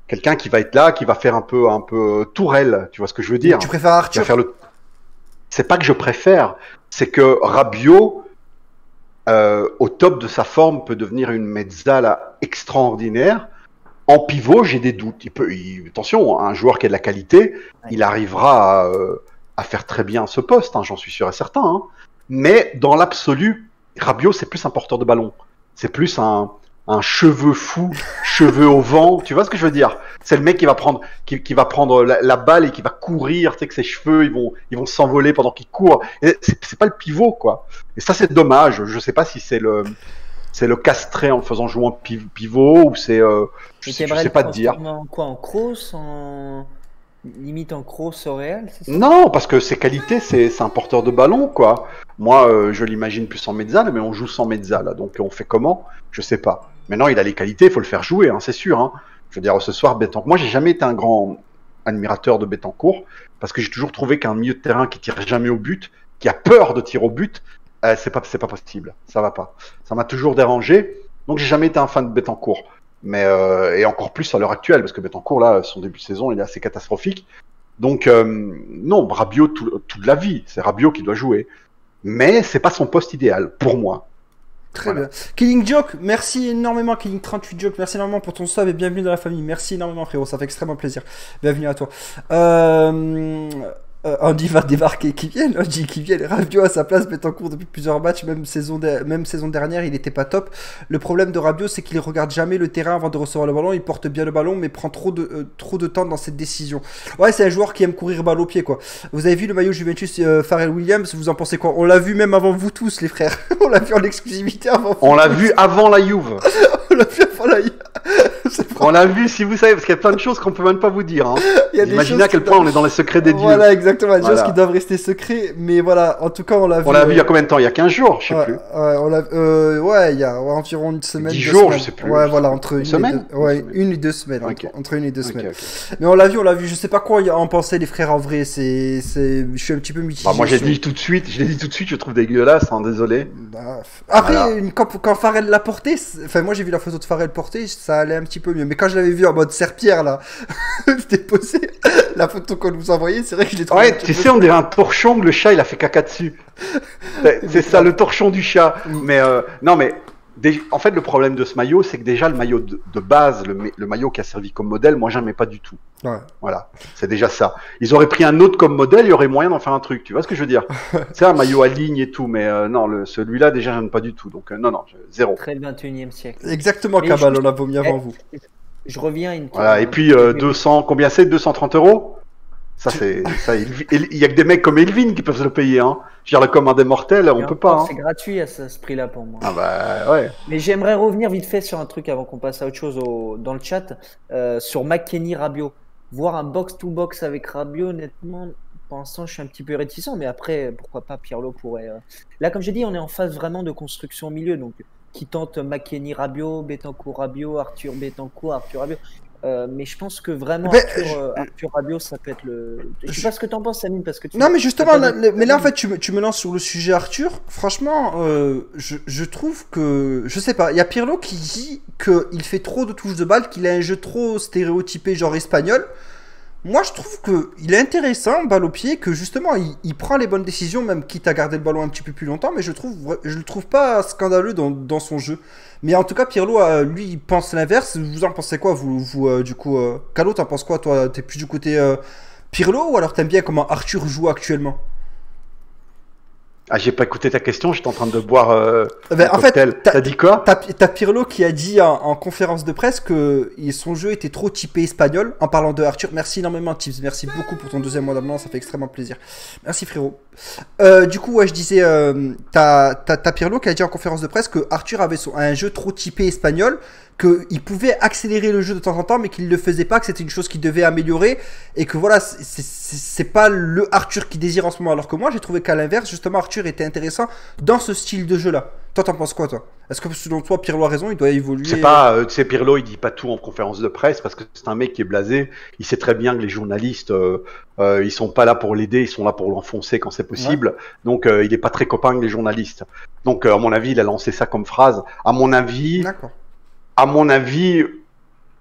Quelqu'un qui va être là, qui va faire un peu tourelle. Tu vois ce que je veux dire? Tu préfères Qui va Arthur? faire le. C'est pas que je préfère, c'est que Rabiot, au top de sa forme, peut devenir une mezzala extraordinaire. En pivot, j'ai des doutes. Attention, un joueur qui a de la qualité, il arrivera à faire très bien ce poste, hein, j'en suis sûr et certain. Hein. Mais dans l'absolu, Rabiot, c'est plus un porteur de ballon. C'est plus un cheveu fou, cheveux au vent. Tu vois ce que je veux dire? C'est le mec qui va prendre, qui va prendre la balle et qui va courir. Tu sais que ses cheveux, ils vont s'envoler pendant qu'il court. Et c'est pas le pivot, quoi. Et ça, c'est dommage. Je sais pas si c'est le castrer en le faisant jouer en pivot ou c'est. Je sais pas te dire. En quoi? En cross, limite en cross au Real, c'est ça? Non, parce que ses qualités, c'est un porteur de ballon, quoi. Moi, je l'imagine plus en mezzala, mais on joue sans mezzala. Donc, on fait comment? Je sais pas. Maintenant, il a les qualités, il faut le faire jouer, hein, c'est sûr. Hein. Je veux dire, ce soir, Betancourt. Moi, j'ai jamais été un grand admirateur de Betancourt, parce que j'ai toujours trouvé qu'un milieu de terrain qui tire jamais au but, qui a peur de tirer au but, c'est pas possible. Ça va pas. Ça m'a toujours dérangé. Donc, j'ai jamais été un fan de Betancourt. Mais et encore plus à l'heure actuelle, parce que Betancourt, là, son début de saison, il est assez catastrophique. Donc, non, Rabiot, toute la vie, c'est Rabiot qui doit jouer. Mais c'est pas son poste idéal, pour moi. Très bien. Killing Joke, merci énormément. Killing 38 Joke, merci énormément pour ton sub et bienvenue dans la famille. Merci énormément, frérot, ça fait extrêmement plaisir. Bienvenue à toi. Andy va débarquer, qui vienne, Andy qui vienne. Rabiot à sa place, Betancourt depuis plusieurs matchs, même saison dernière, il n'était pas top. Le problème de Rabiot, c'est qu'il regarde jamais le terrain avant de recevoir le ballon. Il porte bien le ballon, mais prend trop de temps dans cette décision. Ouais, c'est un joueur qui aime courir balle au pied, quoi. Vous avez vu le maillot Juventus Pharrell Williams, vous en pensez quoi? On l'a vu même avant vous tous, les frères. On l'a vu en exclusivité avant. On l'a vu avant la Juve. On l'a vu avant la Juve. On l'a vu, si vous savez, parce qu'il y a plein de choses qu'on peut même pas vous dire. Hein. Imaginez à quel point on est dans les secrets des dieux. Voilà, exactement, des choses qui doivent rester secrets. Mais voilà, en tout cas, on l'a vu. On l'a vu il y a combien de temps? Il y a 15 jours, je sais plus. Ouais, il y a environ une semaine. 10 jours, je sais plus. Ouais, voilà, entre une semaine. Une et 2 semaines. Okay. Entre une et 2 semaines. Okay. Mais on l'a vu. Je sais pas quoi en penser, les frères, en vrai. Je suis un petit peu mitigé. Bah, moi, je l'ai dit tout de suite, je trouve dégueulasse, hein, désolé. Bah, après, voilà. Quand Pharrell l'a porté, enfin, moi j'ai vu la photo de Pharrell porté, ça allait un petit peu mieux. Mais quand je l'avais vu en mode serpillère, là, c'était posé, la photo qu'on nous envoyait, c'est vrai que je l'ai trouvé. Ouais, tu sais, on dirait un torchon que le chat il a fait caca dessus. C'est ça, le torchon du chat. Mais non, mais en fait, le problème de ce maillot, c'est que déjà, le maillot de base, le maillot qui a servi comme modèle, moi, j'aimais pas du tout. Ouais. Voilà, c'est déjà ça. Ils auraient pris un autre comme modèle, il y aurait moyen d'en faire un truc. Tu vois ce que je veux dire? C'est un maillot à ligne et tout, mais non, celui-là, déjà, j'aime pas du tout. Donc, non, zéro. Très 21e siècle. Exactement, Cabal, on l'a vomi avant vous. Je reviens à une. Voilà, et puis 200, combien c'est? 230 €? Ça, il y a que des mecs comme Elvin qui peuvent se le payer, hein. Je veux dire, le commun des mortels, on peut pas. C'est gratuit à ce prix-là pour moi. Ah bah ouais. Mais j'aimerais revenir vite fait sur un truc avant qu'on passe à autre chose dans le chat, sur McKennie Rabiot. Voir un box-to-box avec Rabiot, honnêtement, pour l'instant, je suis un petit peu réticent, mais après, pourquoi pas, Pirlo pourrait. Là, comme j'ai dit, on est en phase vraiment de construction au milieu, donc qui tente McKennie Rabiot, Betancourt Rabiot, Arthur Betancourt, Arthur Rabiot. Mais je pense que vraiment Arthur Rabiot, ça peut être le. Je sais pas ce que t'en penses, Amine, parce que non, mais justement, mais là en fait, tu me lances sur le sujet Arthur. Franchement, je trouve que je sais pas. Il y a Pirlo qui dit qu'il fait trop de touches de balle, qu'il a un jeu trop stéréotypé, genre espagnol. Moi, je trouve qu'il est intéressant, balle au pied, que justement, il prend les bonnes décisions, même quitte à garder le ballon un petit peu plus longtemps, mais je le trouve pas scandaleux dans son jeu. Mais en tout cas, Pirlo, lui, il pense l'inverse. Vous en pensez quoi, vous du coup, Calo, t'en penses quoi, toi? T'es plus du côté Pirlo, ou alors t'aimes bien comment Arthur joue actuellement? Ah, j'ai pas écouté ta question, j'étais en train de boire en fait, t'as dit quoi? T'as Pirlo qui a dit en conférence de presse que son jeu était trop typé espagnol, en parlant de Arthur. Merci énormément, Tips, merci beaucoup pour ton deuxième mois d'abonnement, ça fait extrêmement plaisir. Merci, frérot. Du coup, ouais, je disais, t'as Pirlo qui a dit en conférence de presse que Arthur avait un jeu trop typé espagnol, qu'il pouvait accélérer le jeu de temps en temps, mais qu'il ne le faisait pas, que c'était une chose qu'il devait améliorer, et que voilà, c'est pas le Arthur qu'il désire en ce moment. Alors que moi, j'ai trouvé qu'à l'inverse, justement, Arthur était intéressant dans ce style de jeu-là. Toi, t'en penses quoi, toi? Est-ce que selon toi, Pirlo a raison, il doit évoluer? C'est pas, tu sais, Pirlo, il dit pas tout en conférence de presse, parce que c'est un mec qui est blasé. Il sait très bien que les journalistes, ils sont pas là pour l'aider, ils sont là pour l'enfoncer quand c'est possible. Ouais. Donc, il est pas très copain avec les journalistes. Donc, à mon avis, il a lancé ça comme phrase. À mon avis,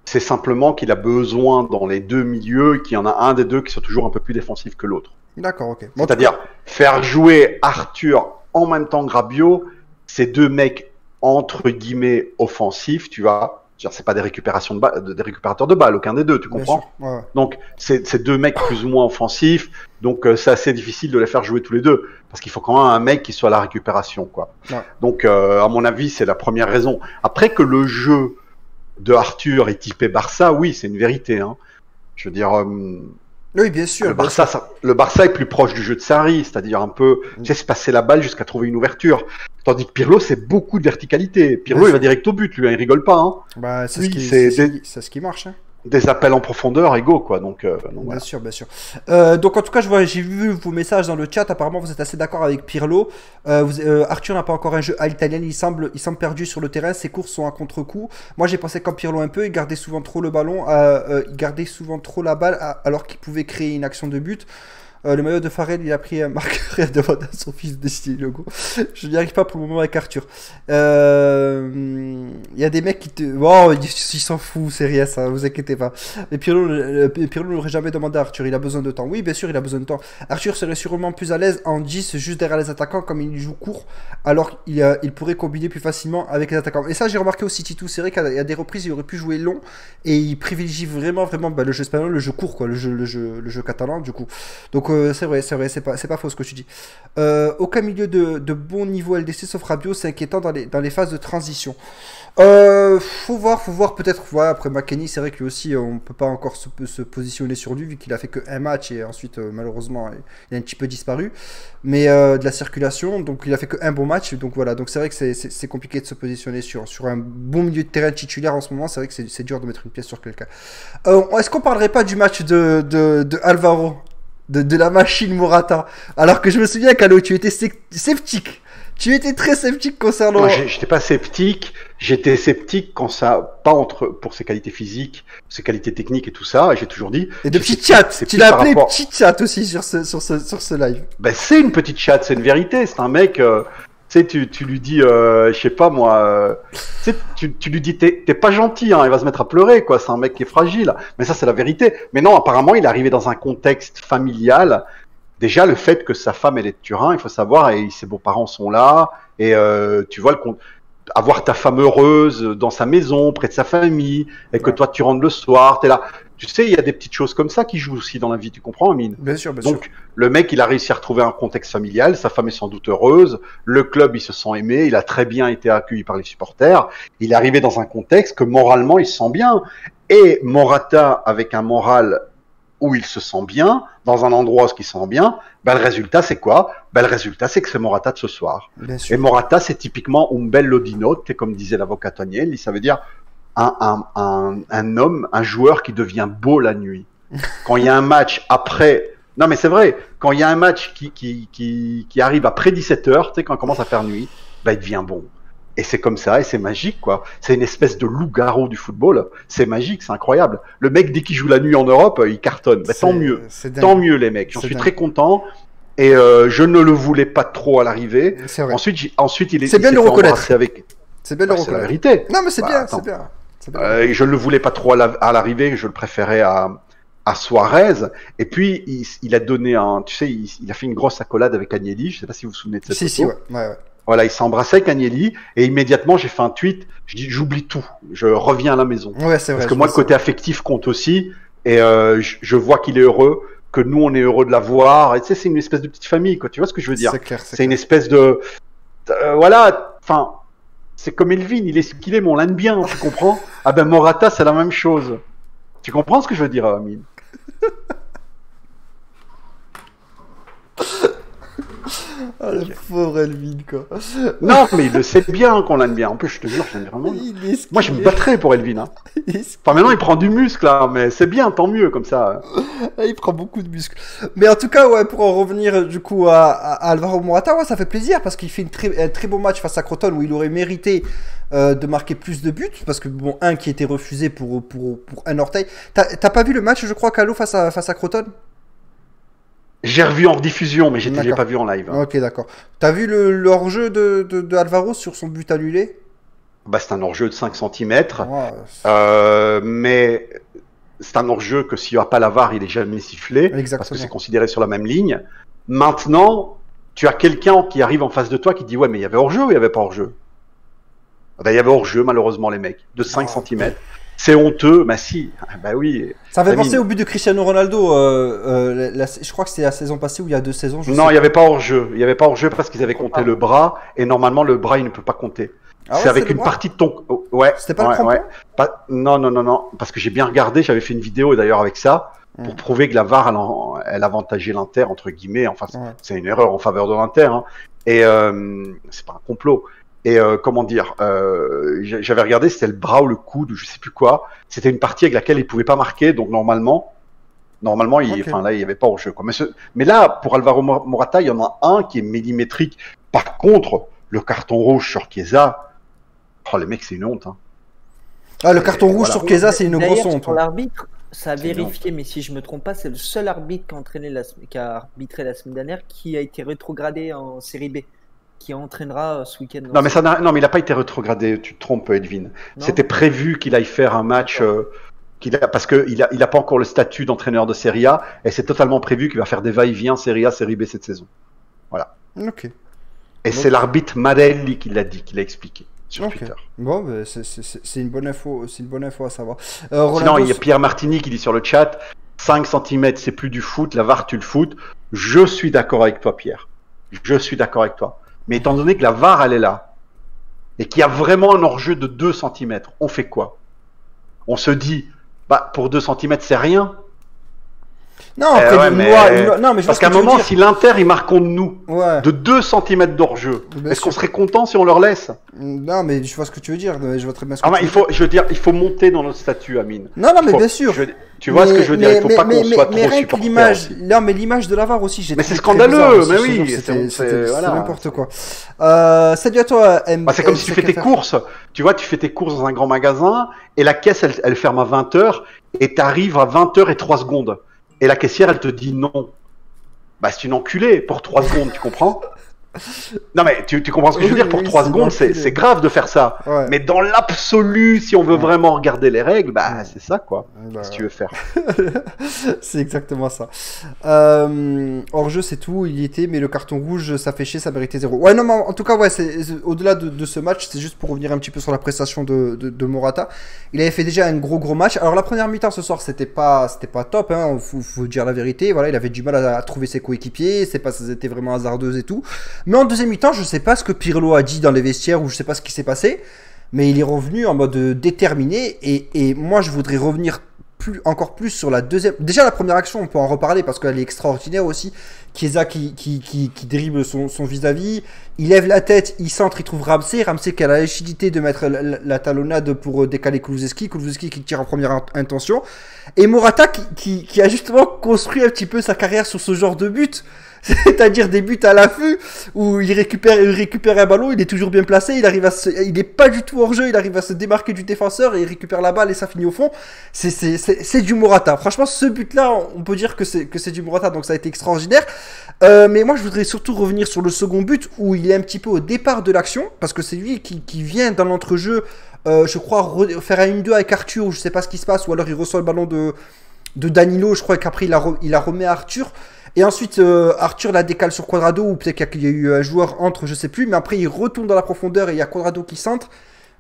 c'est simplement qu'il a besoin dans les deux milieux, qu'il y en a un des deux qui soit toujours un peu plus défensif que l'autre. D'accord, ok. Bon, c'est-à-dire faire jouer Arthur en même temps que Rabiot, c'est deux mecs entre guillemets offensifs, tu vois. C'est pas des récupérations des récupérateurs de balles, aucun des deux, tu comprends? Ouais. Donc c'est deux mecs plus ou moins offensifs, donc c'est assez difficile de les faire jouer tous les deux, parce qu'il faut quand même un mec qui soit à la récupération, quoi. Ouais. Donc à mon avis, c'est la première raison. Après, que le jeu de Arthur est typé Barça, oui, c'est une vérité, hein. Je veux dire, oui, bien sûr. Le Barça est plus proche du jeu de Sarri, c'est-à-dire un peu, tu sais, se passer la balle jusqu'à trouver une ouverture. Tandis que Pirlo, c'est beaucoup de verticalité. Pirlo, il va direct au but, lui, hein, il rigole pas, hein. Bah, c'est ce qui marche, hein. Des appels en profondeur égaux, quoi. Donc bien voilà. sûr, bien sûr. Donc en tout cas, j'ai vu vos messages dans le chat. Apparemment, vous êtes assez d'accord avec Pirlo. Arthur n'a pas encore un jeu à l'italienne. Il semble perdu sur le terrain. Ses courses sont à contre-coup. Moi, j'ai pensé comme Pirlo un peu. Il gardait souvent trop le ballon. Il gardait souvent trop la balle alors qu'il pouvait créer une action de but. Le maillot de Farrell, il a pris un marqueur et a demandé à son fils de dessiner le logo. Je n'y arrive pas pour le moment avec Arthur. Il y a des mecs qui te... Oh, ils s'en foutent, c'est rien ça, vous inquiétez pas. Mais Pirlo n'aurait jamais demandé à Arthur, il a besoin de temps. Oui, bien sûr, il a besoin de temps. Arthur serait sûrement plus à l'aise en 10, juste derrière les attaquants, comme il joue court, alors il pourrait combiner plus facilement avec les attaquants. Et ça, j'ai remarqué aussi, Titou, c'est vrai qu'à des reprises, il aurait pu jouer long, et il privilégie vraiment le jeu espagnol, le jeu court, quoi, le jeu catalan, du coup. Donc, c'est vrai, c'est pas faux ce que tu dis. Aucun milieu de bon niveau LDC sauf Rabiot, c'est inquiétant dans les phases de transition. Faut voir peut-être. Voilà, après McKennie, c'est vrai que lui aussi, on peut pas encore se positionner sur lui vu qu'il a fait que un match et ensuite malheureusement il a un petit peu disparu. Mais de la circulation, donc il a fait que un bon match, donc voilà. Donc c'est vrai que c'est compliqué de se positionner sur un bon milieu de terrain titulaire en ce moment. C'est vrai que c'est dur de mettre une pièce sur quelqu'un. Est-ce qu'on parlerait pas du match de Alvaro? De la machine Morata. Alors que je me souviens qu'Allo, tu étais sceptique. Tu étais très sceptique concernant... Moi, j'étais pas sceptique. J'étais sceptique quand ça... Pas pour ses qualités physiques, ses qualités techniques et tout ça. J'ai toujours dit... Et de petite chatte. Tu l'as appelé petite chatte aussi sur ce live. Ben, c'est une petite chatte, c'est une vérité. C'est un mec... tu sais, tu lui dis, je sais pas moi, tu lui dis, t'es pas gentil, hein, il va se mettre à pleurer, quoi. C'est un mec qui est fragile. Mais ça, c'est la vérité. Mais non, apparemment, il est arrivé dans un contexte familial. Déjà, le fait que sa femme, elle est de Turin, il faut savoir, et ses beaux-parents sont là. Et tu vois, avoir ta femme heureuse dans sa maison, près de sa famille, et que toi, tu rentres le soir, t'es là. Tu sais, il y a des petites choses comme ça qui jouent aussi dans la vie, tu comprends, Amine? Bien sûr, bien sûr. Donc, le mec, il a réussi à retrouver un contexte familial, sa femme est sans doute heureuse, le club, il se sent aimé, il a très bien été accueilli par les supporters, il est arrivé dans un contexte que moralement, il se sent bien. Et Morata, avec un moral où il se sent bien, dans un endroit où il se sent bien, ben, le résultat, c'est quoi? Ben, le résultat, c'est que c'est Morata de ce soir. Et Morata, c'est typiquement un bello di notte, comme disait l'avocat Agnelli, ça veut dire un homme, un joueur qui devient beau la nuit. Quand il y a un match après... Non mais c'est vrai, quand il y a un match qui arrive après 17h, tu sais, quand il commence à faire nuit, ben, il devient bon. Et c'est comme ça, et c'est magique, quoi. C'est une espèce de loup-garou du football. C'est magique, c'est incroyable. Le mec, dès qu'il joue la nuit en Europe, il cartonne. Ben, tant mieux. Tant mieux, les mecs. J'en suis très content. Et je ne le voulais pas trop à l'arrivée. Ensuite, il est... C'est bien de le reconnaître. C'est bien de le reconnaître. C'est la vérité. Non mais c'est bien, c'est bien. Je ne le voulais pas trop à l'arrivée, je le préférais à Suarez. Et puis, il a donné tu sais, il a fait une grosse accolade avec Agnelli. Je ne sais pas si vous vous souvenez de cette photo. Si, ouais. Voilà, il s'est embrassé avec Agnelli. Et immédiatement, j'ai fait un tweet. Je dis, j'oublie tout. Je reviens à la maison. Ouais, c'est vrai. Parce que moi, le côté affectif compte aussi. Et je vois qu'il est heureux, que nous, on est heureux de la voir. Et tu sais, c'est une espèce de petite famille, quoi. Tu vois ce que je veux dire? C'est clair. C'est une espèce de... voilà, enfin... C'est comme Elvin, il est ce qu'il est, mais on l'aime bien, tu comprends? Ah ben Morata, c'est la même chose. Tu comprends ce que je veux dire, Amine? Ah, le pauvre Elvin, quoi. Non, mais il le sait bien qu'on l'aime bien. En plus, je te jure, j'aime vraiment. Moi, je me battrais pour Elvin. Hein. Enfin, maintenant, il prend du muscle, là, mais c'est bien, tant mieux, comme ça. Il prend beaucoup de muscles. Mais en tout cas, ouais, pour en revenir, du coup, à Alvaro Morata, ouais, ça fait plaisir, parce qu'il fait un très beau match face à Crotone, où il aurait mérité de marquer plus de buts, parce que, bon, un qui était refusé pour un orteil. T'as pas vu le match, je crois, Calo, face à Crotone? J'ai revu en rediffusion, mais j'ai pas vu en live. Ok, d'accord. T'as vu le hors-jeu de Alvaro sur son but annulé? Bah, c'est un hors-jeu de 5 cm. Mais c'est un hors-jeu que s'il n'y a pas la VAR, il est jamais sifflé. Exactement. Parce que c'est considéré sur la même ligne. Maintenant, tu as quelqu'un qui arrive en face de toi qui dit, ouais, mais il y avait hors-jeu ou il n'y avait pas hors-jeu? Ben, il y avait hors-jeu, malheureusement, les mecs. De 5 cm. C'est honteux, bah si, bah oui. Ça fait penser au but de Cristiano Ronaldo, je crois que c'est la saison passée ou il y a 2 saisons. Non, il n'y avait pas hors-jeu. Il n'y avait pas hors-jeu parce qu'ils avaient compté le bras, et normalement le bras il ne peut pas compter. Ah ouais, c'est avec une partie de ton... Ouais. C'était pas le crampon Non, parce que j'ai bien regardé, j'avais fait une vidéo d'ailleurs avec ça, pour prouver que la VAR, elle avantageait l'Inter, entre guillemets, enfin c'est une erreur en faveur de l'Inter, hein. Et c'est pas un complot. Et comment dire, j'avais regardé, c'était le bras ou le coude, ou je sais plus quoi. C'était une partie avec laquelle il pouvait pas marquer, donc normalement, là, il y avait pas au jeu, quoi. Mais là, pour Alvaro Morata, il y en a un qui est millimétrique. Par contre, le carton rouge sur Chiesa, oh les mecs, c'est une honte. Hein. Ah, le carton rouge sur Chiesa, c'est une grosse honte. Pour l'arbitre, Ça a C'est énorme. vérifié, mais si je me trompe pas, c'est le seul arbitre qui a arbitré la semaine dernière qui a été rétrogradé en série B, qui entraînera ce week-end. Non, mais non, mais il n'a pas été rétrogradé. Tu te trompes, Edwin. Non. C'était prévu qu'il aille faire un match. Parce qu'il a pas encore le statut d'entraîneur de Serie A, et c'est totalement prévu qu'il va faire des va-et-vient Serie A, Serie B cette saison. Voilà. Ok. Et c'est l'arbitre Marelli qui l'a dit, qui l'a expliqué sur Ok. Twitter. Bon, bah, c'est une bonne info, c'est une bonne info à savoir. Sinon, Ronaldo, il y a Pierre Martini qui dit sur le chat 5 cm, c'est plus du foot, la VAR, tu le foot. Je suis d'accord avec toi, Pierre. Je suis d'accord avec toi. Mais étant donné que la VAR, elle est là, et qu'il y a vraiment un hors-jeu de 2 cm, on fait quoi? On se dit, bah, pour 2 cm, c'est rien. Non, après, ouais, une loi- non, mais je vois parce ce qu'à un que tu veux moment, dire. si l'Inter, il marque contre nous Ouais. de 2 cm d'hors-jeu, Bien est-ce qu'on sûr. serait content si on leur laisse? Non, mais je vois ce que tu veux dire. Je vois très bien ce que Ah, bah, tu veux dire. je veux dire, il faut monter dans notre statut, Amine. Non, non, mais Faut- bien sûr. tu vois ce que je veux dire? Il faut pas qu'on soit trop rien que supporter l'image, aussi. non, mais l'image de la VAR aussi, j'ai Mais trouvé c'est très scandaleux, bizarre aussi, mais je te oui, jure, c'est- c'était voilà. n'importe quoi. Salut à toi, M. Bah, c'est comme si tu fais tes courses. Tu vois, tu fais tes courses dans un grand magasin et la caisse, elle ferme à 20h et tu arrives à 20h03. Et la caissière, elle te dit non. Bah, c'est une enculée pour 3 secondes, tu comprends? Non, mais tu comprends ce que je veux Oui, dire? Pour oui, 3 c'est une secondes, enculée. c'est grave de faire ça. Ouais. Mais dans l'absolu, si on veut Ouais. vraiment regarder les règles, bah, Ouais. c'est ça, quoi. Bah, Si tu veux faire. c'est exactement ça. Hors jeu, c'est tout. Il y était, mais le carton rouge, ça fait chier, ça méritait 0. Ouais, non, mais en tout cas, ouais, au-delà de ce match, c'est juste pour revenir un petit peu sur la prestation de Morata. Il avait fait déjà un gros match. Alors, la première mi-temps ce soir, c'était pas top, hein, faut dire la vérité. Voilà, il avait du mal à trouver ses coéquipiers. C'était vraiment hasardeux et tout. Mais en deuxième mi-temps, je sais pas ce que Pirlo a dit dans les vestiaires ou je sais pas ce qui s'est passé. Mais il est revenu en mode déterminé. Et moi, je voudrais revenir encore plus sur la deuxième. Déjà, la première action, on peut en reparler parce qu'elle est extraordinaire aussi. Chiesa qui dribble son vis-à-vis. Il lève la tête, il centre, il trouve Ramsey. Ramsey qui a la lucidité de mettre la talonnade pour décaler Kulusevski. Kulusevski qui tire en première intention. Et Morata qui a justement construit un petit peu sa carrière sur ce genre de but. C'est-à-dire des buts à l'affût où il récupère un ballon, il est toujours bien placé, il est pas du tout hors jeu, il arrive à se démarquer du défenseur et il récupère la balle et ça finit au fond. C'est du Morata. Franchement, ce but-là, on peut dire que c'est du Morata, donc ça a été extraordinaire. Mais moi, je voudrais surtout revenir sur le second but où il est un petit peu au départ de l'action parce que c'est lui qui vient dans l'entrejeu, je crois, faire un 1-2 avec Arthur, ou je sais pas ce qui se passe, ou alors il reçoit le ballon de Danilo, je crois qu'après il la remet à Arthur. Et ensuite, Arthur la décale sur Quadrado, ou peut-être qu'il y a eu un joueur entre, je sais plus, mais après il retourne dans la profondeur et il y a Quadrado qui centre.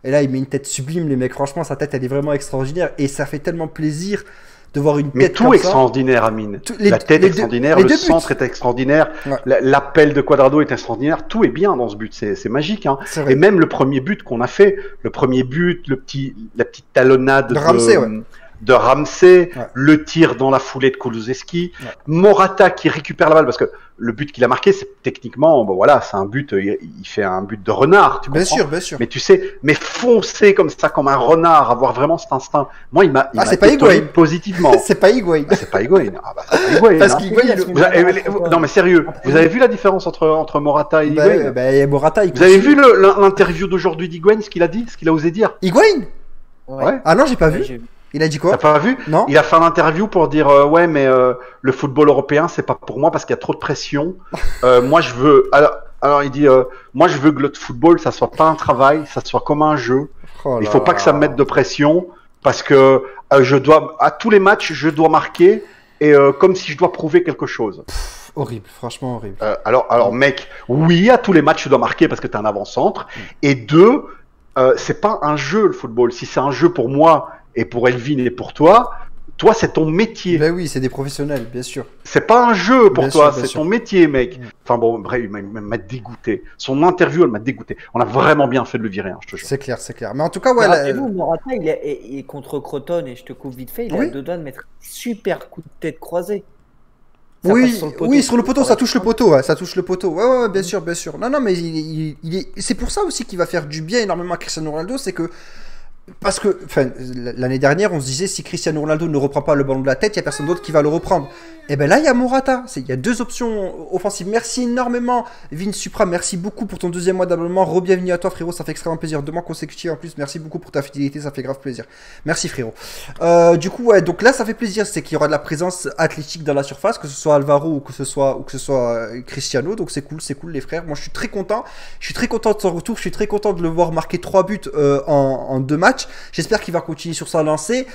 Et là, il met une tête sublime, les mecs. Franchement, sa tête, elle est vraiment extraordinaire. Et ça fait tellement plaisir de voir une Mais tête tout comme extraordinaire, Amine. La tête extraordinaire, les le deux centre buts. est extraordinaire, Ouais. l'appel de Quadrado est extraordinaire. Tout est bien dans ce but, c'est magique. Hein. C'est vrai. Et même le premier but qu'on a fait, le premier but, la petite talonnade De Ramsey, ouais. de Ramsey, Ouais. le tir dans la foulée de Kulusevski, Ouais. Morata qui récupère la balle, parce que le but qu'il a marqué, c'est techniquement, bon voilà, c'est un but, il fait un but de renard, tu Bien comprends? sûr, bien sûr. Mais tu sais, mais foncer comme ça, comme un renard, avoir vraiment cet instinct, moi, il m'a c'est pas étonné Higuain. positivement. C'est pas Higuain. Ah, c'est pas Higuain. Ah, bah, c'est pas Higuain. Parce hein. qu'Higuain, Non mais sérieux, vous avez vu la différence entre Morata et Higuain? Morata, il Vous avez continue. vu l'interview d'aujourd'hui d'Higuain, ce qu'il a dit, ce qu'il a osé dire? Higuain? Ouais. Ah non, j'ai pas Ouais, vu. j'ai vu. Il a dit T'as quoi? pas vu? Non. Il a fait une interview pour dire ouais mais le football européen c'est pas pour moi parce qu'il y a trop de pression. Moi je veux alors il dit moi je veux que le football ça soit pas un travail, ça soit comme un jeu. Oh Il là faut pas que ça me mette de pression parce que je dois à tous les matchs je dois marquer et comme si je dois prouver quelque chose. Horrible, franchement horrible. Alors mec, oui à tous les matchs tu dois marquer parce que t'es un avant-centre et deux c'est pas un jeu le football. Si c'est un jeu pour moi et pour Elvin et pour toi c'est ton métier. Ben oui, c'est des professionnels, bien sûr. C'est pas un jeu pour Bien toi, sûr, bien c'est sûr. ton métier, mec. Enfin bon, bref, il m'a dégoûté. Son interview, elle m'a dégoûté. On a vraiment bien fait de le virer, hein, je te jure. C'est clair, c'est clair. Mais en tout cas, ouais. Rappelez-vous, Morata, il est contre Croton, et je te coupe vite fait, il Oui. a deux doigts de mettre un super coup de tête croisé. Ça passe Oui, sur le poteau. oui, sur le poteau, ça touche le poteau, ouais, ça touche le poteau. Ouais, bien sûr, bien sûr. Non, non, mais c'est pour ça aussi qu'il va faire du bien énormément à Cristiano Ronaldo, c'est que parce que, enfin, l'année dernière, on se disait si Cristiano Ronaldo ne reprend pas le ballon de la tête, il y a personne d'autre qui va le reprendre. Et ben là, il y a Morata. Il y a deux options offensives. Merci énormément, Vin Supra. Merci beaucoup pour ton deuxième mois d'abonnement. Re-bienvenue à toi, frérot. Ça fait extrêmement plaisir. 2 mois consécutifs en plus. Merci beaucoup pour ta fidélité. Ça fait grave plaisir. Merci, frérot. Du coup, ouais, donc là, ça fait plaisir. C'est qu'il y aura de la présence athlétique dans la surface, que ce soit Alvaro ou que ce soit Cristiano. Donc c'est cool, les frères. Moi, je suis très content. Je suis très content de son retour. Je suis très content de le voir marquer 3 buts en 2 matchs. J'espère qu'il va continuer sur sa lancée.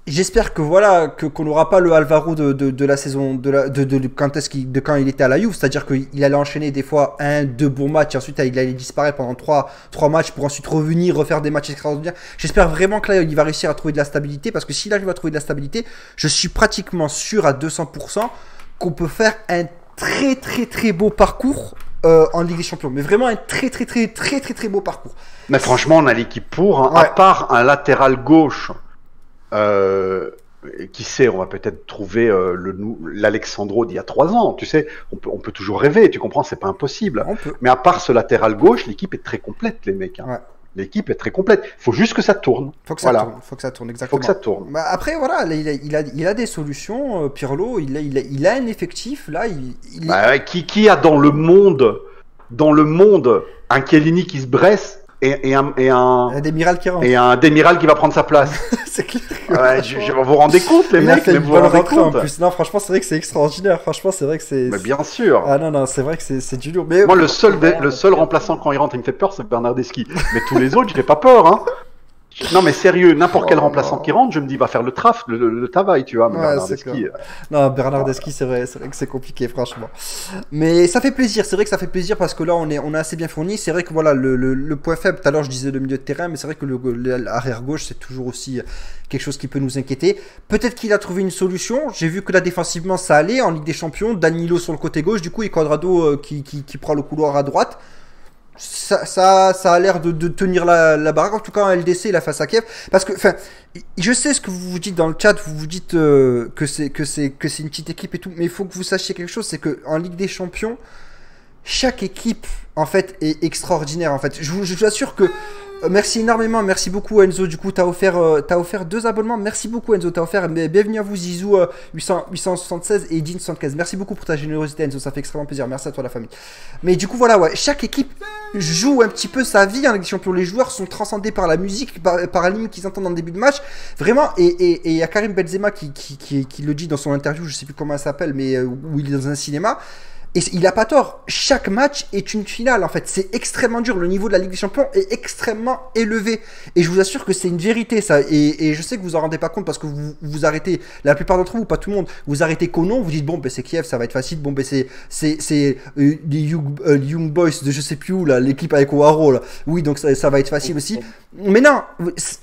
J'espère que voilà qu'on n'aura pas le Alvaro de la saison quand il était à la Juve, c'est-à-dire qu'il allait enchaîner des fois 1-2 bons matchs et ensuite il allait disparaître pendant 3 matchs pour ensuite revenir refaire des matchs extraordinaires. J'espère vraiment que là il va réussir à trouver de la stabilité, parce que s'il arrive à trouver de la stabilité, je suis pratiquement sûr à 200% qu'on peut faire un très très très beau parcours en Ligue des Champions, mais vraiment un très beau parcours. Mais franchement, on a l'équipe pour, hein, Ouais. à part un latéral gauche. Qui sait, on va peut-être trouver l'Alexandro d'il y a 3 ans. Tu sais, on peut toujours rêver, tu comprends, c'est pas impossible. On peut. Mais à part ce latéral gauche, l'équipe est très complète, les mecs. Hein. Ouais. L'équipe est très complète. Il faut juste que ça tourne. Faut que ça Voilà. tourne. Faut que ça tourne, Il exactement. faut que ça tourne. Bah après voilà, là, il a des solutions. Pirlo, il a un effectif là. Il est- Bah, qui a dans le monde un Chiellini qui se blesse et un il y a des miracles qui rentrent. et un Demiral qui va prendre sa place. C'est clair. Ouais, vous vous rendez compte, les Il a mecs, fait mais une vous bonne vous rendez rentrée en compte. plus. Non, franchement, c'est vrai que c'est extraordinaire. Franchement, c'est vrai que c'est. Mais bien sûr. Ah non, c'est vrai que c'est du lourd. Mais Moi, le seul remplaçant quand il rentre, il me fait peur, c'est Bernardeschi. Mais tous les autres, je n'ai pas peur, hein. Non, mais sérieux, n'importe quel Oh, remplaçant non. qui rentre, je me dis, va faire le travail, tu vois. Mais Ouais, Bernardeschi, non, Bernardeschi, c'est vrai que c'est compliqué, franchement. Mais ça fait plaisir. C'est vrai que ça fait plaisir parce que là, on est assez bien fourni. C'est vrai que voilà, le point faible. Tout à l'heure, je disais le milieu de terrain, mais c'est vrai que l'arrière gauche, c'est toujours aussi quelque chose qui peut nous inquiéter. Peut-être qu'il a trouvé une solution. J'ai vu que là, défensivement, ça allait en Ligue des Champions. Danilo sur le côté gauche, du coup, et Cuadrado qui prend le couloir à droite. Ça a l'air de tenir la baraque. En tout cas, en LDC, il a face à Kiev. Parce que, enfin, je sais ce que vous vous dites dans le chat. Vous vous dites que c'est une petite équipe et tout. Mais il faut que vous sachiez quelque chose. C'est que en Ligue des Champions, chaque équipe, en fait, est extraordinaire. En fait, je vous assure que. Merci énormément, merci beaucoup Enzo. Du coup, t'as offert 2 abonnements. Merci beaucoup Enzo, t'as offert. Bienvenue à vous Zizou 876 et Edine 75. Merci beaucoup pour ta générosité Enzo, ça fait extrêmement plaisir. Merci à toi la famille. Mais du coup voilà, ouais, chaque équipe joue un petit peu sa vie en Ligue des Champions. Les joueurs sont transcendés par la musique, par l'hymne qu'ils entendent en début de match. Vraiment, et il y a Karim Benzema qui le dit dans son interview, je sais plus comment elle s'appelle, mais où il est dans un cinéma. Et il a pas tort, chaque match est une finale en fait, c'est extrêmement dur, le niveau de la Ligue des Champions est extrêmement élevé et je vous assure que c'est une vérité ça, et je sais que vous en rendez pas compte parce que vous arrêtez, la plupart d'entre vous, pas tout le monde, vous arrêtez Konon, vous dites bon ben c'est Kiev, ça va être facile, bon ben c'est les Young Boys de je sais plus où là, l'équipe avec Oaro là, oui donc ça va être facile aussi, mais non,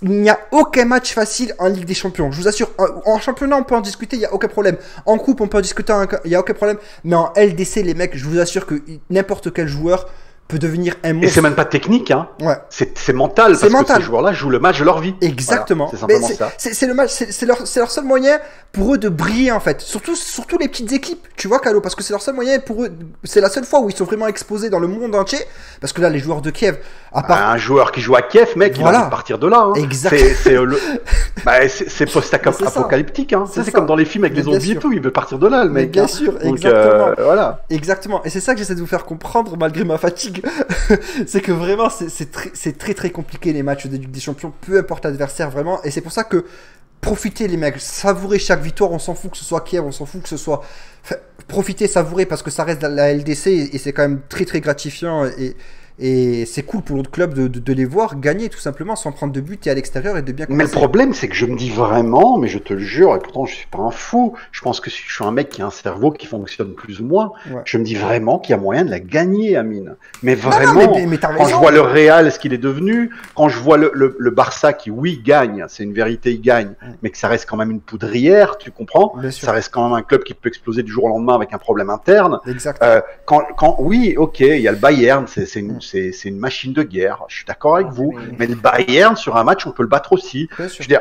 il n'y a aucun match facile en Ligue des Champions, je vous assure, en championnat on peut en discuter, il n'y a aucun problème, en coupe on peut en discuter, il n'y a aucun problème, mais en LDC les mecs, je vous assure que n'importe quel joueur peut devenir un Et monstre. c'est même pas technique, hein. Ouais. C'est mental, C'est parce mental. que ces joueurs-là jouent le match de leur vie. Exactement. Voilà, c'est simplement ça. C'est le match, c'est leur seul moyen pour eux de briller en fait. Surtout les petites équipes, tu vois Calo, parce que c'est leur seul moyen pour eux. C'est la seule fois où ils sont vraiment exposés dans le monde entier. Parce que là, les joueurs de Kiev, à part. Un joueur qui joue à Kiev, mec, Voilà. il a envie de partir de là. Hein. Exact. C'est post-apocalyptique. Hein. C'est C'est ça. comme dans les films avec Mais les bien zombies et sûr. tout, il veut partir de là, le Mais mec. bien hein. sûr, Donc, exactement. voilà. Exactement. Et c'est ça que j'essaie de vous faire comprendre malgré ma fatigue. C'est que vraiment, c'est très compliqué les matchs de Ligue des Champions, peu importe l'adversaire vraiment. Et c'est pour ça que profitez les mecs, savourez chaque victoire, on s'en fout que ce soit Kiev, on s'en fout que ce soit... Enfin, profitez, savourez parce que ça reste la LDC et c'est quand même très gratifiant et c'est cool pour l'autre club de les voir gagner tout simplement sans prendre de but et à l'extérieur et de bien Mais le commencer. problème, c'est que je me dis vraiment, mais je te le jure, et pourtant je suis pas un fou, je pense que je suis un mec qui a un cerveau qui fonctionne plus ou moins, Ouais. je me dis vraiment qu'il y a moyen de la gagner, Amine. Mais Non, vraiment, mais t'as quand je raison. vois le Real, ce qu'il est devenu, quand je vois le Barça qui, oui, gagne, c'est une vérité, il gagne, mais que ça reste quand même une poudrière, tu comprends? Bien sûr. Ça reste quand même un club qui peut exploser du jour au lendemain avec un problème interne. Exact. Oui, ok, il y a le Bayern, c'est une machine de guerre, je suis d'accord avec vous, mais le Bayern, sur un match, on peut le battre aussi. Bien Je sûr. veux dire,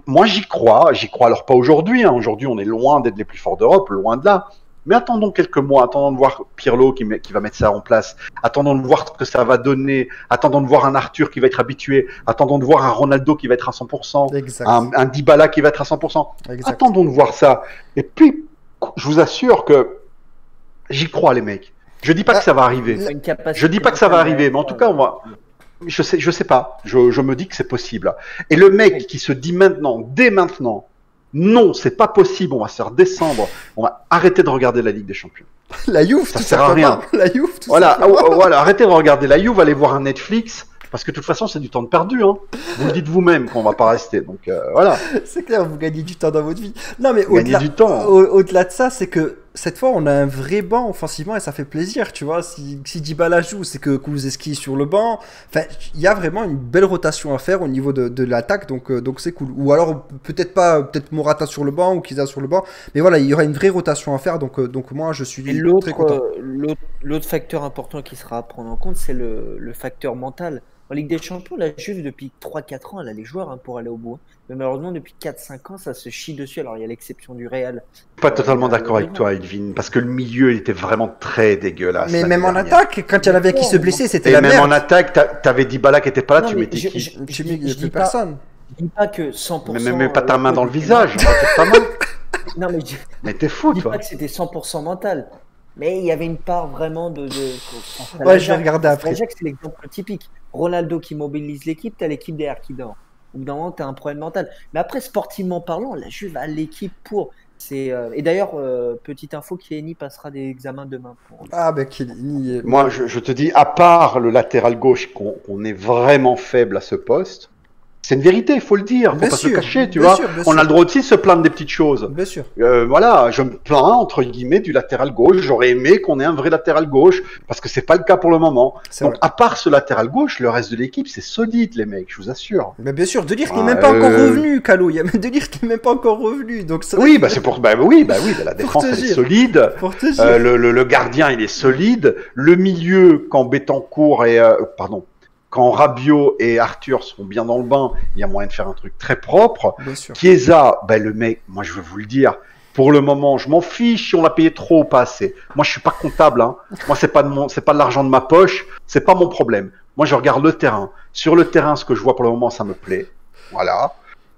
moi j'y crois alors pas aujourd'hui, hein. Aujourd'hui on est loin d'être les plus forts d'Europe, loin de là, mais attendons quelques mois, attendons de voir Pirlo qui va mettre ça en place, attendons de voir ce que ça va donner, attendons de voir un Arthur qui va être habitué, attendons de voir un Ronaldo qui va être à 100%, Exact. un Dybala qui va être à 100%, Exact. attendons de voir ça, et puis je vous assure que j'y crois, les mecs. Je dis pas que ça va arriver. Je dis pas que ça va arriver, mais en tout cas, je sais pas. Je me dis que c'est possible. Et le mec qui se dit maintenant, dès maintenant, non, c'est pas possible, on va se faire descendre, on va arrêter de regarder la Ligue des Champions. La Juve, ça sert à rien. La Juve, tout voilà, voilà, arrêtez de regarder la Juve, allez voir un Netflix. Parce que de toute façon, c'est du temps de perdu. Hein. Vous le dites vous-même qu'on va pas rester. Donc voilà. C'est clair, vous gagnez du temps dans votre vie. Non, mais au-delà de ça, c'est que cette fois, on a un vrai banc offensivement et ça fait plaisir. Tu vois, si Dybala joue, c'est que Kulusevski est sur le banc. Enfin, il y a vraiment une belle rotation à faire au niveau de l'attaque. Donc c'est cool. Ou alors, peut-être Morata sur le banc ou Chiesa sur le banc. Mais voilà, il y aura une vraie rotation à faire. Donc moi, je suis très content. L'autre facteur important qui sera à prendre en compte, c'est le facteur mental. En Ligue des Champions, la Juve, depuis 3-4 ans, elle a les joueurs pour aller au bout. Mais malheureusement, depuis 4-5 ans, ça se chie dessus. Alors, il y a l'exception du Real. Je suis pas totalement d'accord avec toi, Edwin, parce que le milieu, il était vraiment très dégueulasse. Mais même en attaque, quand il y en avait qui se blessaient, c'était la merde. Et même en attaque, t'avais Dybala qui était pas là, tu mettais qui? Je dis personne. Je dis pas que 100%... Mais mets pas ta main dans le visage. Non, mais t'es fou, toi. Je dis pas que c'était 100% mental. Mais il y avait une part vraiment de... Ouais, je vais regarder après. C'est l'exemple typique. Ronaldo qui mobilise l'équipe, t'as l'équipe derrière qui dort. Au bout d'un moment, t'as un problème mental. Mais après, sportivement parlant, la Juve a l'équipe pour... Et d'ailleurs, petite info, Chiellini passera des examens demain. Ah ben Chiellini... Moi, je te dis, à part le latéral gauche, qu'on est vraiment faible à ce poste... C'est une vérité, il faut le dire, faut pas se cacher, tu vois. On a le droit aussi de se plaindre des petites choses. Bien sûr. Voilà, je me plains, entre guillemets, du latéral gauche. J'aurais aimé qu'on ait un vrai latéral gauche, parce que c'est pas le cas pour le moment. Donc, à part ce latéral gauche, le reste de l'équipe, c'est solide, les mecs, je vous assure. Mais bien sûr, de dire qu'il n'est même pas encore revenu, Calo. Il y a même de dire qu'il n'est même pas encore revenu. Donc oui, c'est pour. Oui, la défense, elle est solide. Le gardien, il est solide. Le milieu, quand Betancourt et. Quand Rabiot et Arthur sont bien dans le bain, il y a moyen de faire un truc très propre. Chiesa, le mec, moi je veux vous le dire, pour le moment, je m'en fiche si on l'a payé trop ou pas assez. Moi je suis pas comptable, hein. Moi c'est pas de l'argent de ma poche, c'est pas mon problème. Moi je regarde le terrain. Sur le terrain, ce que je vois pour le moment, ça me plaît. Voilà.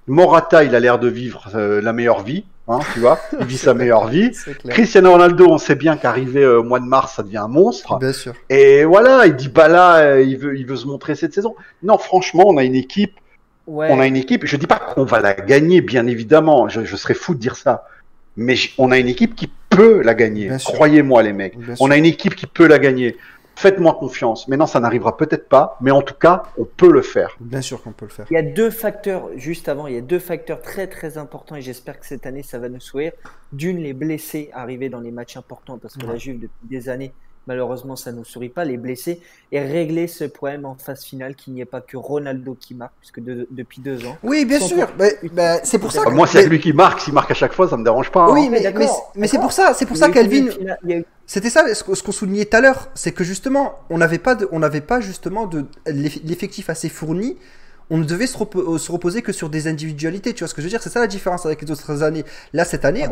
Morata, il a l'air de vivre la meilleure vie. Hein, tu vois, il vit sa meilleure vie. Cristiano Ronaldo, on sait bien qu'arrivé au mois de mars, ça devient un monstre. Bien sûr. Et voilà, il dit Dybala, il veut se montrer cette saison. Non, franchement, on a une équipe. Ouais. On a une équipe. Je dis pas qu'on va la gagner, bien évidemment. Je serais fou de dire ça. Mais on a une équipe qui peut la gagner. Croyez-moi, les mecs. On a une équipe qui peut la gagner. Faites-moi confiance. Maintenant, ça n'arrivera peut-être pas, mais en tout cas, on peut le faire. Bien sûr qu'on peut le faire. Il y a deux facteurs, juste avant, il y a deux facteurs très très importants et j'espère que cette année, ça va nous sourire. D'une, les blessés arriver dans les matchs importants parce que la Juve, depuis des années, malheureusement, ça ne nous sourit pas, les blessés, et régler ce problème en phase finale qu'il n'y ait pas que Ronaldo qui marque, puisque depuis 2 ans. Oui, bien sûr. C'est pour ça que... Moi, c'est lui qui marque. S'il marque à chaque fois, ça ne me dérange pas. Oui, hein. mais c'est pour ça qu'Alvin... C'était ça ce qu'on soulignait tout à l'heure, c'est que justement, on n'avait pas justement l'effectif assez fourni. On ne devait se reposer que sur des individualités, tu vois ce que je veux dire? C'est ça la différence avec les autres années. Là, cette année,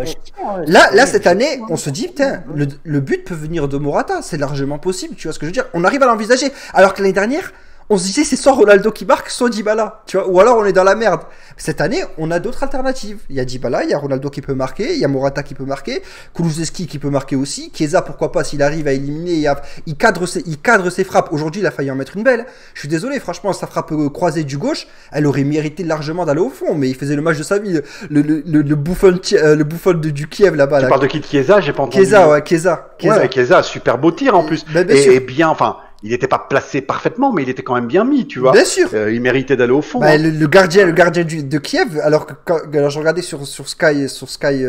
cette année, on se dit, putain, le but peut venir de Morata, c'est largement possible, tu vois ce que je veux dire? On arrive à l'envisager. Alors que l'année dernière, on se disait, c'est soit Ronaldo qui marque, soit Dybala, tu vois, ou alors on est dans la merde. Cette année, on a d'autres alternatives. Il y a Dybala, il y a Ronaldo qui peut marquer, il y a Morata qui peut marquer, Kulusevski qui peut marquer aussi, Chiesa, pourquoi pas, s'il arrive à éliminer, il cadre ses frappes. Aujourd'hui, il a failli en mettre une belle. Je suis désolé, franchement, sa frappe croisée du gauche, elle aurait mérité largement d'aller au fond, mais il faisait le match de sa vie, le bouffon du Kiev là-bas. Tu parles de qui, de Chiesa? J'ai pas entendu. Chiesa. Ouais, Chiesa, super beau tir en plus. Et bien, enfin... Il n'était pas placé parfaitement, mais il était quand même bien mis, tu vois. Bien sûr. Il méritait d'aller au fond. Le gardien de Kiev, alors je regardais sur Sky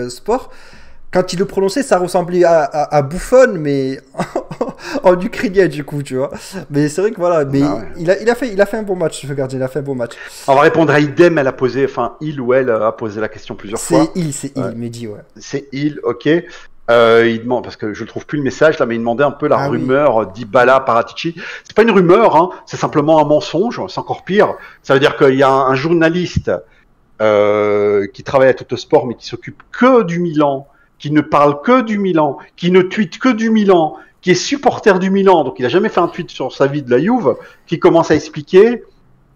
Sport, quand il le prononçait, ça ressemblait à Buffon, mais en ukrainien du coup, tu vois. Mais c'est vrai que voilà, mais il a fait un bon match, ce gardien, il a fait un bon match. On va répondre à Idem, elle a posé, il ou elle a posé la question plusieurs fois. C'est il, Mehdi, ouais. C'est il, ok. Il demande, parce que je ne trouve plus le message là, mais il demandait un peu la rumeur Dybala Paratici. C'est pas une rumeur, hein, c'est simplement un mensonge, c'est encore pire. Ça veut dire qu'il y a un journaliste qui travaille à Tuttosport, mais qui s'occupe que du Milan, qui ne parle que du Milan, qui ne tweete que du Milan, qui est supporter du Milan, donc il a jamais fait un tweet sur sa vie de la Juve, qui commence à expliquer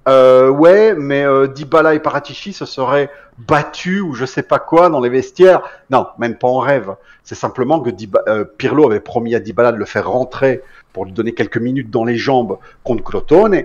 Ouais, mais Dybala et Paratici se seraient battus ou je sais pas quoi dans les vestiaires. Non, même pas en rêve. C'est simplement que Pirlo avait promis à Dybala de le faire rentrer pour lui donner quelques minutes dans les jambes contre Crotone.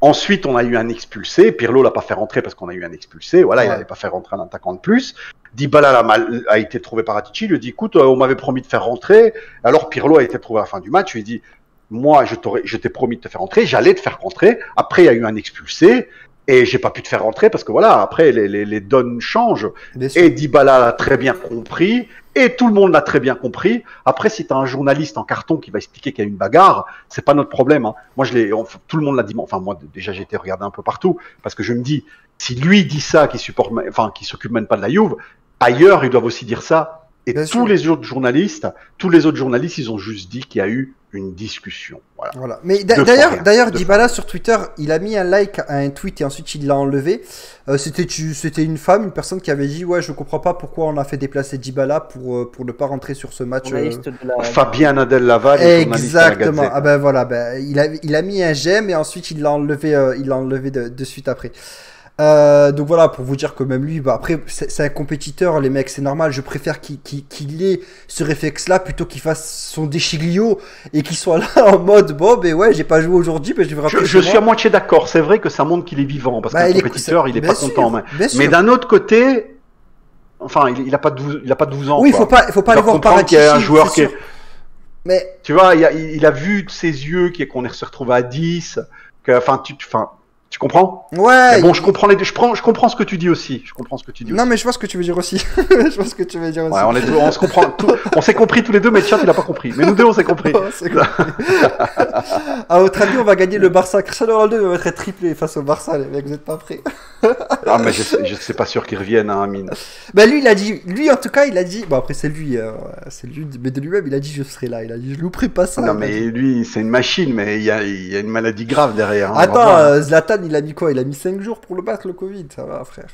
Ensuite, on a eu un expulsé. Pirlo l'a pas fait rentrer parce qu'on a eu un expulsé. Voilà, il n'allait pas faire rentrer un attaquant de plus. Dybala a été trouvé par Paratici. Il lui dit, écoute, on m'avait promis de faire rentrer. Alors Pirlo a été trouvé à la fin du match. Il lui dit, moi, je t'ai promis de te faire rentrer. J'allais te faire rentrer. Après, il y a eu un expulsé. Et j'ai pas pu te faire rentrer parce que voilà, après, les donnes changent. Et Dybala l'a très bien compris. Et tout le monde l'a très bien compris. Après, si tu as un journaliste en carton qui va expliquer qu'il y a une bagarre, c'est pas notre problème. Hein. Moi, tout le monde l'a dit. Enfin, moi, déjà, j'ai été regarder un peu partout parce que je me dis, si lui dit ça, qui s'occupe même pas de la Juve, ailleurs, ils doivent aussi dire ça. Et les autres journalistes, ils ont juste dit qu'il y a eu une discussion. Voilà. Mais d'ailleurs, Dybala sur Twitter, il a mis un like à un tweet et ensuite il l'a enlevé. C'était une personne qui avait dit, ouais, je comprends pas pourquoi on a fait déplacer Dybala pour ne pas rentrer sur ce match. Fabien Nadel Laval. Exactement. Ah ben voilà, il a mis un j'aime et ensuite il l'a enlevé de suite après. Donc voilà, pour vous dire que même lui, après c'est un compétiteur, les mecs, c'est normal. Je préfère qu'il ait ce réflexe-là plutôt qu'il fasse son déchiglio et qu'il soit là en mode bon, ben ouais, j'ai pas joué aujourd'hui, mais je vais rappeler. Je suis à moitié d'accord. C'est vrai que ça montre qu'il est vivant parce que le compétiteur, il est pas content. Mais d'un autre côté, enfin, il a pas 12 ans. Oui, il faut pas aller voir Paratici. Il y a un joueur qui est. Mais tu vois, il a vu de ses yeux qu'on est se retrouvé à 10. Tu comprends? Ouais. Mais bon, je comprends ce que tu dis aussi. Non, mais je vois ce que tu veux dire aussi. Ouais, on se comprend. On s'est compris tous les deux, mais le chat, il a pas compris. Mais nous deux, on s'est compris. À votre avis, on va gagner le Barça. Cristiano Ronaldo va mettre triplé face au Barça, les mecs, vous êtes pas prêts? Ah, mais je sais pas sûr qu'il revienne, hein, Amine. Ben lui, en tout cas, il a dit. Bon, après, c'est lui, mais de lui-même, il a dit, je serai là. Il a dit, je louperai pas ça. Non, mais lui, c'est une machine, mais il y a une maladie grave derrière. Hein, attends, Zlatan, il a mis quoi? Il a mis 5 jours pour le battre, le Covid. Ça va, frère.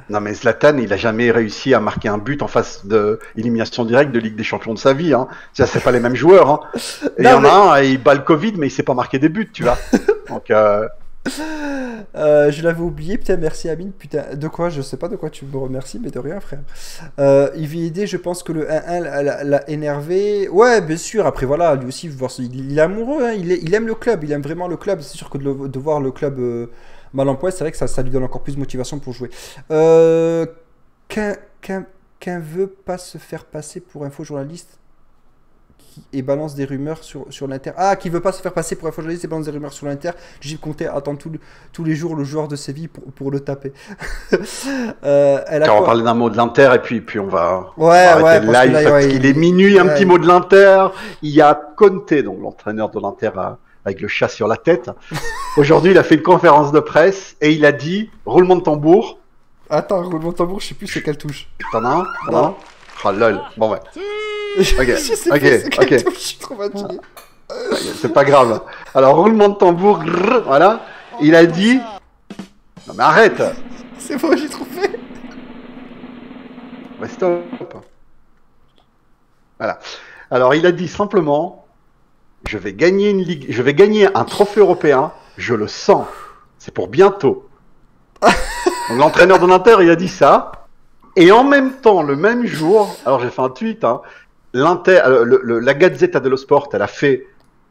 Non, mais Zlatan, il a jamais réussi à marquer un but en phase de élimination directe de Ligue des Champions de sa vie. Hein. Ça, c'est pas les mêmes joueurs. Hein. Et il y en a un, il bat le Covid, mais il sait pas marquer des buts, tu vois. Donc. Je l'avais oublié, putain, merci Amine, putain, de quoi, je sais pas de quoi tu me remercies, mais de rien, frère. IVD, je pense que le 1-1 l'a énervé. Ouais, bien sûr, après voilà, lui aussi, il est amoureux, hein, il aime le club, il aime vraiment le club. C'est sûr que de voir le club mal en point, c'est vrai que ça lui donne encore plus de motivation pour jouer. Qu'un veut pas se faire passer pour infojournaliste et balance des rumeurs sur l'Inter. Ah, qui veut pas se faire passer pour un journaliste et balance des rumeurs sur l'Inter. Gilles Conté attend tous les jours le joueur de Séville pour le taper. On va parler d'un mot de l'Inter et puis on va arrêter le live parce qu'il est minuit. Un petit mot de l'Inter. Il y a Conté, donc l'entraîneur de l'Inter avec le chat sur la tête. Aujourd'hui, il a fait une conférence de presse et il a dit roulement de tambour. Attends, roulement de tambour, je sais plus c'est quelle touche. T'en as un? Non. Oh lol. Bon ouais. Ok. Je suis trop fatigué. C'est pas grave. Alors roulement de tambour, voilà. Il a dit. Non mais arrête. C'est bon, j'ai trop fait. Ouais, stop. Voilà. Alors il a dit simplement. Je vais gagner un trophée européen. Je le sens. C'est pour bientôt. Donc l'entraîneur de l'Inter, il a dit ça. Et en même temps, le même jour, alors j'ai fait un tweet, hein, la Gazzetta dello Sport, elle a fait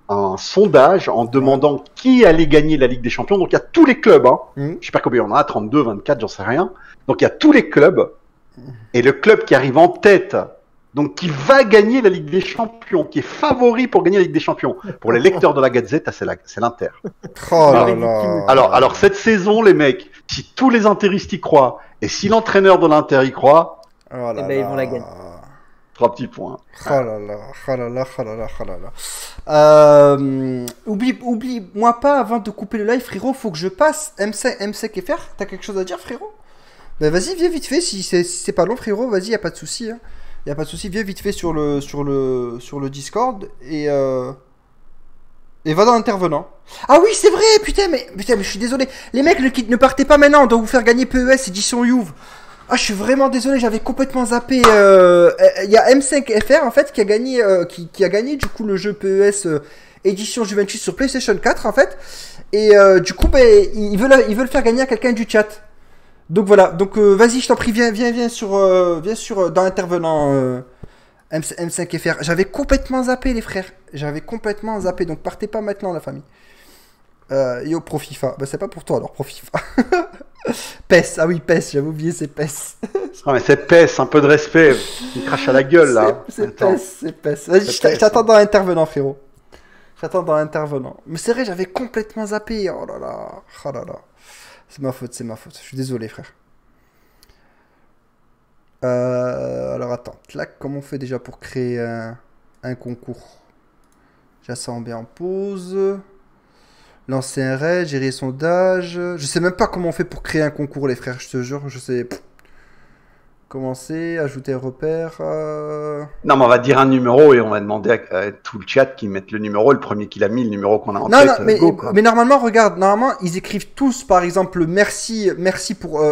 un sondage en demandant qui allait gagner la Ligue des Champions. Donc il y a tous les clubs, hein. Je sais pas combien il y en a, 32, 24, j'en sais rien. Donc il y a tous les clubs. Et le club qui arrive en tête, donc qui va gagner la Ligue des Champions, qui est favori pour gagner la Ligue des Champions, pour les lecteurs de la Gazzetta, c'est l'Inter. Oh là là. Alors cette saison, les mecs, si tous les interistes y croient, et si l'entraîneur de l'Inter y croit, oh là ils vont la gagner. 3 petits points. Oh là là, oh là là, oh là là, oh là là. Oublie-moi pas avant de couper le live, frérot, faut que je passe. MSEC.fr, t'as quelque chose à dire, frérot? Ben vas-y, viens vite fait, si c'est pas long, frérot, vas-y, y a pas de souci. Hein. Y a pas de souci, viens vite fait sur le Discord et va dans l'intervenant. Ah oui, c'est vrai, putain, mais je suis désolé. Les mecs, ne partez pas maintenant, on doit vous faire gagner PES édition Juve. Ah, je suis vraiment désolé, j'avais complètement zappé. Il y a M5FR en fait qui a gagné, qui a gagné du coup le jeu PES édition Juventus sur PlayStation 4 en fait. Et du coup, ben, ils veulent faire gagner à quelqu'un du chat. Donc voilà, donc vas-y, je t'en prie, viens sur dans l'intervenant M5FR. J'avais complètement zappé les frères, j'avais complètement zappé. Donc partez pas maintenant la famille. Yo pro FIFA, bah c'est pas pour toi alors pro FIFA. PES, ah oui PES, j'avais oublié c'est PES. Non mais c'est PES, un peu de respect. Il crache à la gueule là. C'est PES, c'est PES. Vas-y, je t'attends dans l'intervenant frérot. J'attends dans l'intervenant. Mais c'est vrai, j'avais complètement zappé. Oh là là, oh là là. C'est ma faute, c'est ma faute. Je suis désolé frère. Alors attends, clac, comment on fait déjà pour créer un concours? Déjà ça en bien en pause. Lancer un raid, gérer sondage. Je sais même pas comment on fait pour créer un concours, les frères, je te jure, je sais. Commencer, ajouter un repère. Non, mais on va dire un numéro et on va demander à tout le chat qui mette le numéro, le premier qui l'a mis, le numéro qu'on a en tête. Non, mais normalement, regarde, normalement, ils écrivent tous, par exemple, merci pour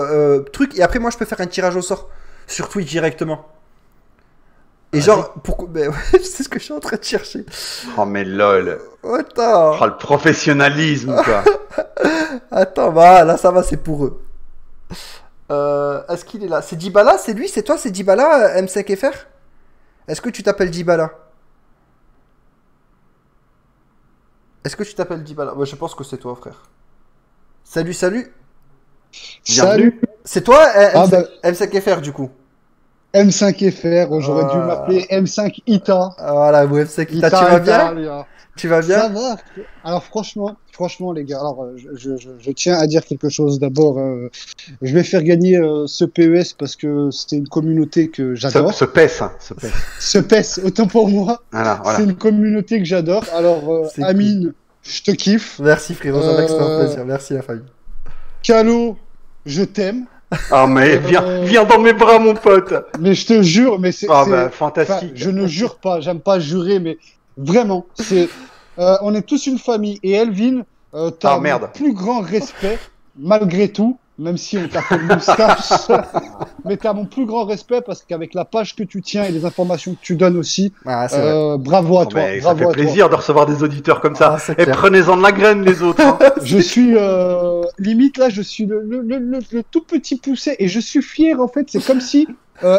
truc, et après, moi, je peux faire un tirage au sort sur Twitch directement. Et genre, pourquoi ben, ouais, c'est ce que je suis en train de chercher. Oh, mais lol. Attends. Oh, le professionnalisme, quoi. Attends, bah, là, ça va, c'est pour eux. Est-ce qu'il est là? C'est Dybala? C'est lui? C'est toi? C'est Dybala, M5FR? Est-ce que tu t'appelles Dybala? Est-ce que tu t'appelles Dybala? Ouais, je pense que c'est toi, frère. Salut, salut. Salut. C'est toi, M5FR, du coup? M5FR, j'aurais dû m'appeler M5 Ita. Voilà, ou M5 Ita, tu vas bien? Tu vas bien? Ça va. Alors franchement les gars, alors je tiens à dire quelque chose d'abord. Je vais faire gagner ce PES parce que c'est une communauté que j'adore. Ce PES, hein, ce PES. Ce PES, autant pour moi. Voilà. C'est une communauté que j'adore. Alors Amine, cool. Je te kiffe. Merci frérot, ça m'extrêmement plaisir. Merci la famille. Calo, je t'aime. Ah mais viens dans mes bras mon pote. Mais je te jure, mais c'est fantastique. Je ne jure pas, j'aime pas jurer, mais vraiment, c'est on est tous une famille et Elvin, t'as mon plus grand respect malgré tout, même si on t'appelle moustache, mais t'as mon plus grand respect parce qu'avec la page que tu tiens et les informations que tu donnes aussi, bravo à toi. Ça fait plaisir de recevoir des auditeurs comme ça. Et prenez-en de la graine les autres. Hein. Je suis limite là, je suis le tout petit poussé et je suis fier en fait. C'est comme si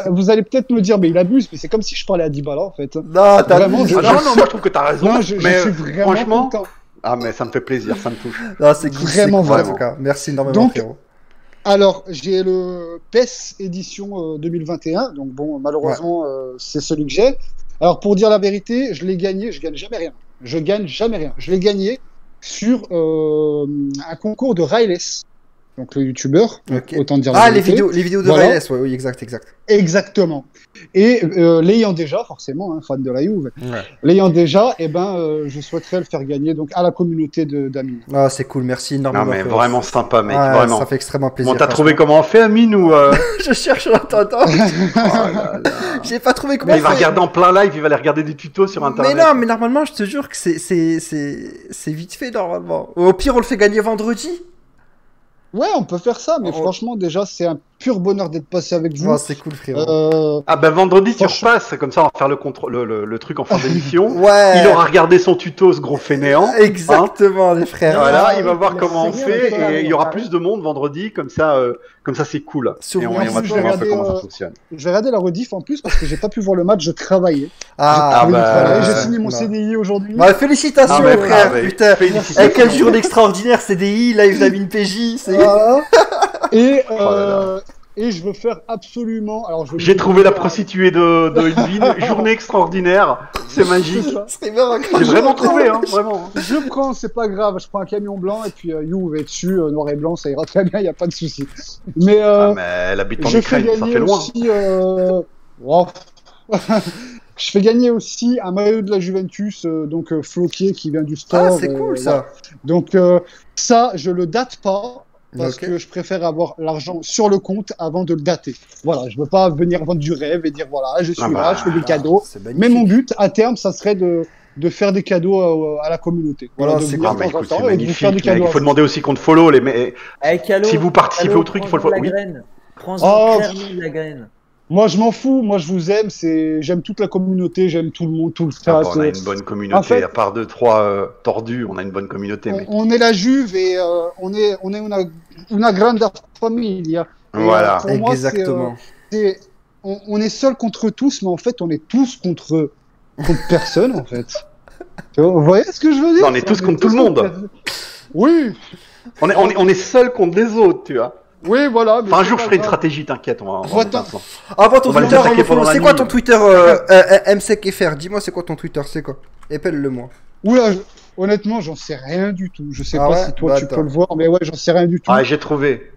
vous allez peut-être me dire mais il abuse, mais c'est comme si je parlais à Dybala en fait. Non, t'as vraiment. Non, moi je trouve que t'as raison. Non, je suis vraiment franchement content. Ah mais ça me fait plaisir, ça me touche. Non, c'est cool, vraiment cool, en tout cas. Merci énormément frérot. Alors, j'ai le PES édition 2021, donc bon, malheureusement, c'est celui que j'ai. Alors, pour dire la vérité, je l'ai gagné, je gagne jamais rien. Je l'ai gagné sur un concours de Riles, donc le youtubeur, autant dire la vérité. Les vidéos de Riles, oui, exact. Exactement. Et l'ayant déjà, forcément, fan de la Juve, l'ayant déjà, je souhaiterais le faire gagner donc à la communauté d'Amine. Ah, c'est cool, merci énormément. Non, mais vraiment sympa, mec, vraiment. Ça fait extrêmement plaisir. Bon, t'as trouvé comment on fait, Amine, ou Je cherche, attends. J'ai pas trouvé comment on fait. Il va regarder en plein live, il va aller regarder des tutos sur internet. Mais non, mais normalement, je te jure que c'est vite fait, normalement. Au pire, on le fait gagner vendredi. Ouais, on peut faire ça, mais franchement, déjà, c'est un pur bonheur d'être passé avec vous. Oh, c'est cool, frérot. Ah ben vendredi, tu repasses, comme ça, on va faire le truc en fin d'émission. Ouais. Il aura regardé son tuto, ce gros fainéant. Exactement, les frères. Voilà, il va voir comment on fait, et il y aura plus de monde vendredi, comme ça c'est cool. Et on va voir un peu comment ça fonctionne. Je vais regarder la rediff en plus, parce que j'ai pas pu voir le match, je travaillais. J'ai signé mon CDI aujourd'hui. Bah, félicitations, frère, putain. Quel journée extraordinaire, CDI, live d'Amine PJ, Et je veux faire absolument. Alors, j'ai trouvé la prostituée de Elvin. Journée extraordinaire. C'est magique. J'ai vraiment trouvé, hein, vraiment. Je prends, c'est pas grave. Je prends un camion blanc et puis You va dessus, noir et blanc, ça ira très bien, il y a pas de souci. Mais elle habite en Ukraine, ça fait loin. Je fais gagner aussi un maillot de la Juventus, donc Floquier qui vient du store. Ah, c'est cool ça. Donc ça, je le date pas. Parce que je préfère avoir l'argent sur le compte avant de le dater. Voilà, je veux pas venir vendre du rêve et dire voilà, je suis là, je fais des cadeaux. Mais mon but, à terme, ça serait de faire des cadeaux à la communauté. Voilà, c'est magnifique. Il faut demander aussi qu'on te follow. Si vous participez au truc, il faut le follow. Prends-en clairement de la graine. Moi, je m'en fous. Moi, je vous aime. J'aime toute la communauté. J'aime tout le monde, tout le Ah chat. bon, on a une bonne communauté. En fait, à part 2-3 tordus, on a une bonne communauté. Mec. on est la Juve et on est une grande famille. Voilà. Pour moi, exactement. On est seul contre tous, mais en fait, on est tous contre personne, en fait. Vous voyez ce que je veux dire? Non, on est tous contre tout le monde. Oui. On est seul contre les autres, tu vois. Oui, voilà. Enfin, un jour, je ferai une stratégie, t'inquiète. Avant ton Twitter, c'est quoi ton nuit. Twitter MSECFR? Dis-moi, c'est quoi ton Twitter? C'est quoi? Épelle-le-moi. Oula, honnêtement, j'en sais rien du tout. Je sais pas si toi tu peux le voir, mais ouais, j'en sais rien du tout. Ah, j'ai trouvé.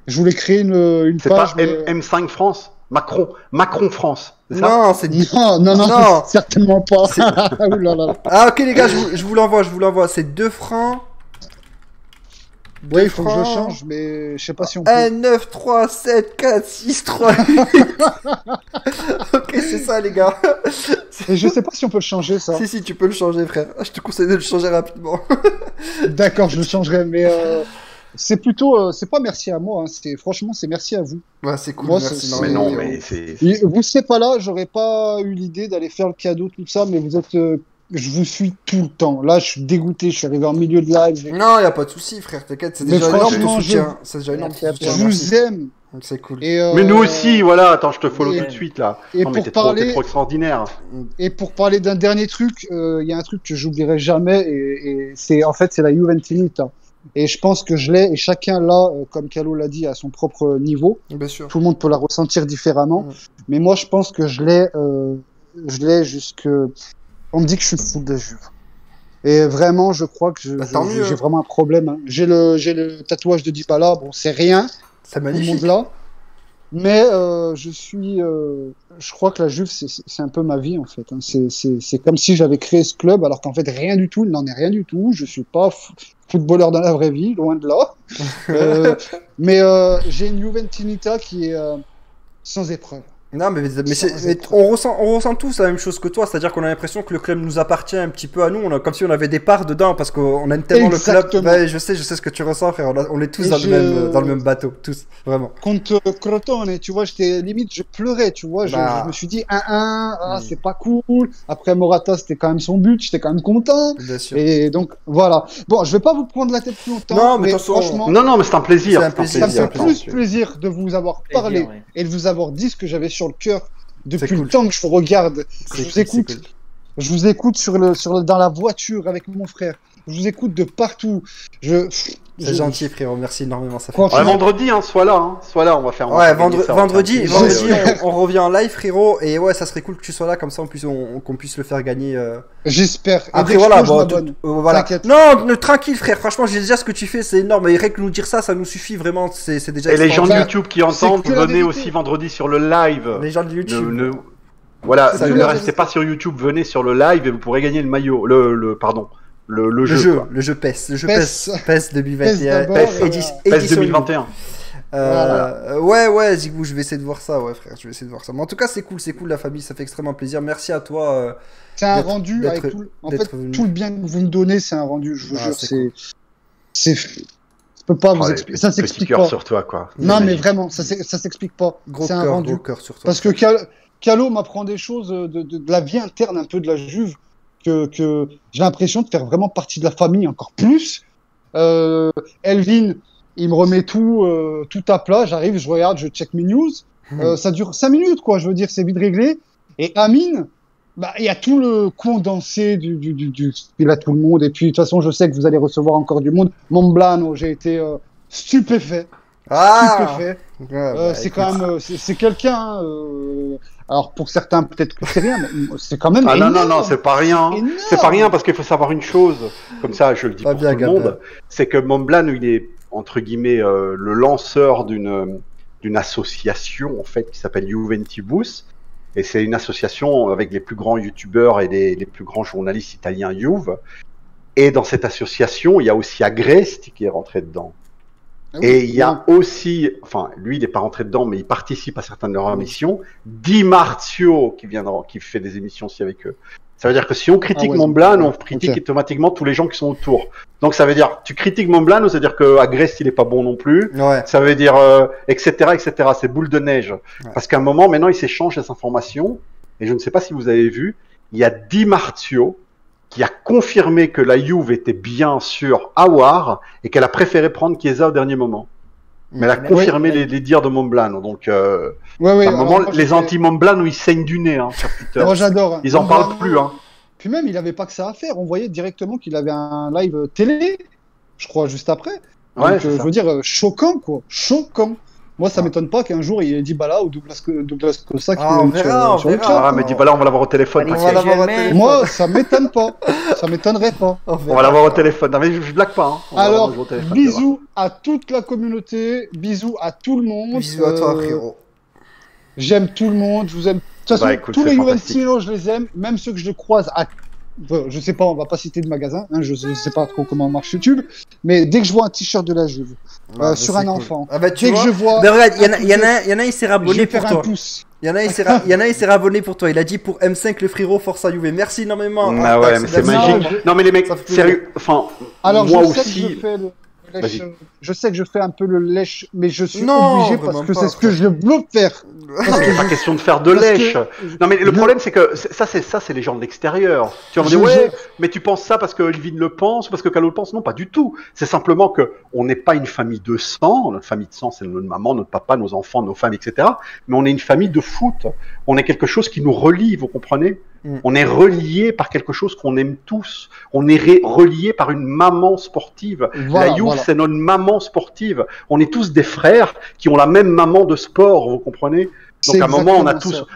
Je voulais créer une page. C'est pas M5 France? Macron France. C'est ça? Non, c'est non, certainement pas. Ouh là là. Ah, ok, les gars, je vous l'envoie. C'est 2 francs. Oui, il faut que je change, mais je sais pas si on peut. 1, 9, 3, 7, 4, 6, 3, 8. Ok, c'est ça, les gars. Et je sais pas si on peut le changer, ça. Si, tu peux le changer, frère. Je te conseille de le changer rapidement. D'accord, je le changerai, mais c'est plutôt, c'est pas merci à moi, hein, franchement, c'est merci à vous. Ouais, c'est cool, Moi, merci. Mais non, mais c'est. Vous serez pas là, j'aurais pas eu l'idée d'aller faire le cadeau, tout ça, mais vous êtes. Je vous suis tout le temps. Là, je suis dégoûté, je suis arrivé en milieu de live. Non, y a pas de souci, frère, t'inquiète, c'est déjà énorme ton soutien. C'est déjà énorme ton soutien. Je vous aime. Donc c'est cool. Mais nous aussi, voilà, attends, je te follow tout de suite là. Et non, mais t'es trop extraordinaire. Et pour parler d'un dernier truc, il y a un truc que j'oublierai jamais, et c'est en fait c'est la Juventinita. Et je pense que je l'ai, et chacun là, comme Calo l'a dit, à son propre niveau. Bien sûr. Tout le monde peut la ressentir différemment. Mais moi, je pense que je l'ai jusque. On me dit que je suis fou de la Juve. Et vraiment, je crois que j'ai vraiment un problème. Hein. J'ai le tatouage de Dybala. Bon, c'est rien. C'est magnifique. Tout le monde là. Mais je crois que la Juve, c'est un peu ma vie en fait. Hein. C'est comme si j'avais créé ce club, alors qu'en fait rien du tout. Il n'en est rien du tout. Je suis pas footballeur dans la vraie vie, loin de là. Mais j'ai une Juventinita qui est sans épreuve. Non, mais on ressent tous la même chose que toi, c'est-à-dire qu'on a l'impression que le club nous appartient un petit peu à nous, comme si on avait des parts dedans, parce qu'on aime tellement le club. Ouais, je sais ce que tu ressens, frère. On est tous dans le même bateau, tous, vraiment. Contre Crotone, tu vois, j'étais limite, je pleurais, tu vois, je me suis dit 1-1, c'est pas cool. Après Morata, c'était quand même son but, j'étais quand même content. Bien sûr. Et donc, voilà. Bon, je vais pas vous prendre la tête plus longtemps. Non, mais franchement. Non, mais c'est un plaisir. Ça me fait plus plaisir de vous avoir parlé et de vous avoir dit ce que j'avais sur le cœur depuis le temps que je vous regarde. Je vous écoute. Cool. Je vous écoute dans la voiture avec mon frère. Je vous écoute de partout. C'est gentil, frérot. Merci énormément. Ça fait vendredi, sois là. On va faire. Ouais, vendredi, on revient en live, frérot. Et ouais, ça serait cool que tu sois là, comme ça qu'on puisse le faire gagner. J'espère. Après, voilà. Non, tranquille, frère. Franchement, j'ai déjà ce que tu fais, c'est énorme. Et rien que nous dire ça nous suffit vraiment. C'est déjà. Et les gens de YouTube qui entendent, venez aussi vendredi sur le live. Les gens de YouTube. Voilà, ne restez pas sur YouTube, venez sur le live et vous pourrez gagner le maillot. Le jeu PES 2021. PES 2021. Ouais, Zigou, je vais essayer de voir ça, ouais, frère, je vais essayer de voir ça. Mais en tout cas, c'est cool, la famille, ça fait extrêmement plaisir. Merci à toi. C'est un rendu avec tout le bien que vous me donnez, c'est un rendu, je vous jure, c'est. Je peux pas vous expliquer. Ça s'explique pas. Sur toi, quoi. Non, mais vraiment, ça s'explique pas. C'est un rendu. Gros cœur sur toi. Parce que Calo m'apprend des choses de la vie interne un peu de la Juve que j'ai l'impression de faire vraiment partie de la famille encore plus. Elvin, il me remet tout à plat. J'arrive, je regarde, je check mes news. Ça dure 5 minutes, quoi. Je veux dire, c'est vite réglé. Et Amine, il y a tout le condensé il a tout le monde. Et puis, de toute façon, je sais que vous allez recevoir encore du monde. Montblano, j'ai été stupéfait. Stupéfait. C'est quand même, c'est quelqu'un. Alors pour certains peut-être que c'est rien, mais c'est quand même. Non, c'est pas rien. C'est pas rien parce qu'il faut savoir une chose. Comme ça, je le dis pour tout le monde, c'est que Montblano, il est entre guillemets le lanceur d'une association en fait qui s'appelle Juventibus, et c'est une association avec les plus grands youtubeurs et les plus grands journalistes italiens Juve. Et dans cette association, il y a aussi Agresti qui est rentré dedans. Et il y a aussi, enfin, lui, il n'est pas rentré dedans, mais il participe à certaines de leurs émissions. Di Marzio, qui fait des émissions aussi avec eux. Ça veut dire que si on critique Montblanc, on critique automatiquement tous les gens qui sont autour. Donc ça veut dire, tu critiques Montblanc, ça veut dire que Agreste, il est pas bon non plus. Ouais. Ça veut dire, etc., etc. C'est boule de neige. Ouais. Parce qu'à un moment, maintenant, ils s'échangent ces informations. Et je ne sais pas si vous avez vu, il y a Di Marzio qui a confirmé que la Juve était bien sur Aouar et qu'elle a préféré prendre Chiesa au dernier moment. Mais elle a confirmé les dires de Montblanc. Donc, à un moment, les anti-Montblanc, ils saignent du nez sur Twitter. Moi, j'adore. Ils en parlent plus. Hein. Puis même, il n'avait pas que ça à faire. On voyait directement qu'il avait un live télé, je crois, juste après. Donc, je veux dire, choquant, quoi. Choquant. Moi, ça m'étonne pas qu'un jour, il ait Dybala ou Douglas Costa qui on verra. Mais Dybala, on va l'avoir au téléphone. Moi, ça m'étonne pas. Ça m'étonnerait pas. On va l'avoir au téléphone. Non, mais je blague pas. Hein. Alors, bisous à toute la communauté. Bisous à tout le monde. Bisous à toi, frérot. J'aime tout le monde. Je vous aime. De toute façon, tous les Juventinos, je les aime. Même ceux que je croise à... Je sais pas, on va pas citer de magasin, hein, je sais pas trop comment marche YouTube, mais dès que je vois un t-shirt de la Juve sur un enfant, dès que je vois... Mais regarde, il y en a, il s'est rabonné pour toi. Il y en a, il s'est rabonné pour toi. Il a dit pour M5 le frérot, Forza Juve. Merci énormément. Ah ouais, mais c'est magique. Non mais les mecs, sérieux, enfin, alors, moi aussi... Je sais que je fais un peu le lèche, mais je suis obligé parce que c'est ce que je veux faire. C'est pas question de faire de lèche. Non mais le problème c'est que ça c'est les gens de l'extérieur. Tu vas me dire ouais, mais tu penses ça parce que Elvin le pense, parce que Calo le pense. Non, pas du tout. C'est simplement que on n'est pas une famille de sang. Notre famille de sang, c'est notre maman, notre papa, nos enfants, nos femmes, etc. Mais on est une famille de foot. On est quelque chose qui nous relie, vous comprenez? On est relié par quelque chose qu'on aime tous. On est relié par une maman sportive. La Juve, c'est notre maman sportive. On est tous des frères qui ont la même maman de sport, vous comprenez? Donc à un moment,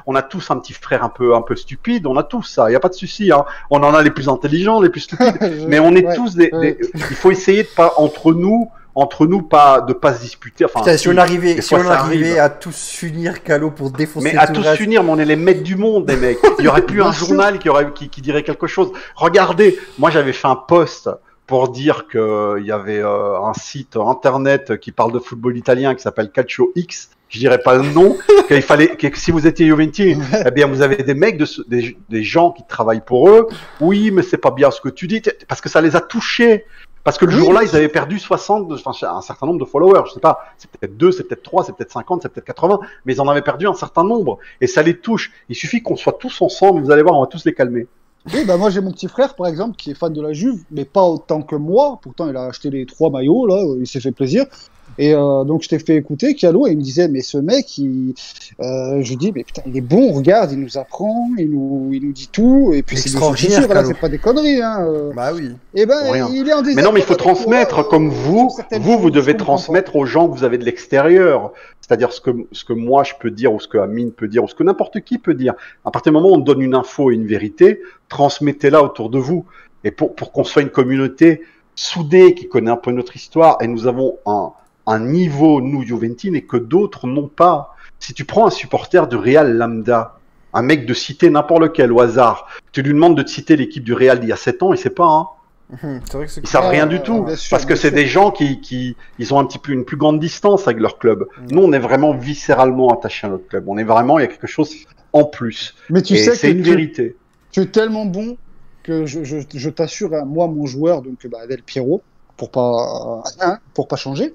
on a tous un petit frère un peu stupide. On a tous ça. Il y a pas de souci. Hein. On en a les plus intelligents, les plus stupides. Mais on est tous il faut essayer de pas entre nous pas se disputer. Enfin, putain, si on arrivait à tous s'unir, Calo, pour défoncer. Mais à tous s'unir, mais on est les maîtres du monde, les mecs. Il y aurait plus un journal qui dirait quelque chose. Regardez, moi j'avais fait un post pour dire qu'il y avait un site internet qui parle de football italien qui s'appelle Calcio X. Je dirais pas le nom. Qu'il fallait que si vous étiez Juventini, eh bien vous avez des mecs, des gens qui travaillent pour eux. Oui, mais c'est pas bien ce que tu dis, parce que ça les a touchés. Parce que le jour-là, ils avaient perdu un certain nombre de followers. Je sais pas, c'est peut-être 2, c'est peut-être 3, c'est peut-être 50, c'est peut-être 80, mais ils en avaient perdu un certain nombre. Et ça les touche. Il suffit qu'on soit tous ensemble, vous allez voir, on va tous les calmer. Oui, bah moi j'ai mon petit frère par exemple qui est fan de la Juve, mais pas autant que moi. Pourtant, il a acheté les 3 maillots, là, il s'est fait plaisir. Et donc je t'ai fait écouter Calo et il me disait mais ce mec je lui dis mais putain il est bon, regarde, il nous apprend, il nous dit tout et puis c'est extraordinaire, là c'est pas des conneries hein. Bah oui. Et ben il est en désaccord. Mais non mais il faut transmettre comme vous devez transmettre aux gens que vous avez de l'extérieur. C'est-à-dire ce que moi je peux dire ou ce que Amine peut dire ou ce que n'importe qui peut dire. À partir du moment où on donne une info et une vérité, transmettez-la autour de vous et pour qu'on soit une communauté soudée qui connaît un peu notre histoire et nous avons un niveau, nous, Juventini, et que d'autres n'ont pas. Si tu prends un supporter du Real lambda, un mec de citer n'importe lequel au hasard, tu lui demandes de te citer l'équipe du Real d'il y a 7 ans, il sait pas, hein. C'est vrai que ils savent rien du tout, parce que c'est des gens qui ils ont un petit peu une plus grande distance avec leur club. Nous, on est vraiment viscéralement attachés à notre club. On est vraiment, il y a quelque chose en plus. Mais tu sais c'est une vérité. Tu es tellement bon que je t'assure, moi, mon joueur, donc Del Piero, pour pas changer.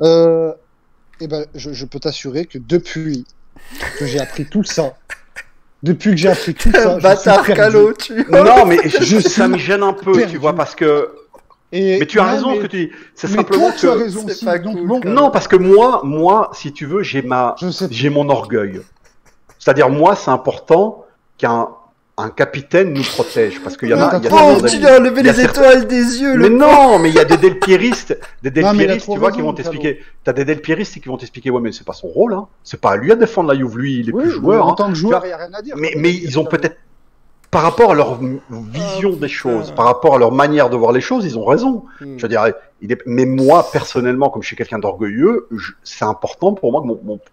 Je peux t'assurer que depuis que j'ai appris tout ça, bâtard Calo, tu vois. Non, mais ça me gêne un peu, tu vois, parce que. Mais tu as raison ce que tu dis. C'est simplement que. Tu as raison aussi. Non, parce que moi, si tu veux, j'ai mon orgueil. C'est-à-dire, moi, c'est important qu'un capitaine nous protège parce qu'il y en a. Tu as enlevé les étoiles des yeux. Mais non, mais il y a des delpieristes, tu vois, qui vont t'expliquer. T'as des delpieristes qui vont t'expliquer, ouais, mais c'est pas son rôle, hein. C'est pas à lui à défendre la Juve, lui, il est plus joueur. En tant que joueur, il n'y a rien à dire. Mais ils ont peut-être, par rapport à leur vision des choses, par rapport à leur manière de voir les choses, ils ont raison. Je dirais, mais moi, personnellement, comme je suis quelqu'un d'orgueilleux, c'est important pour moi que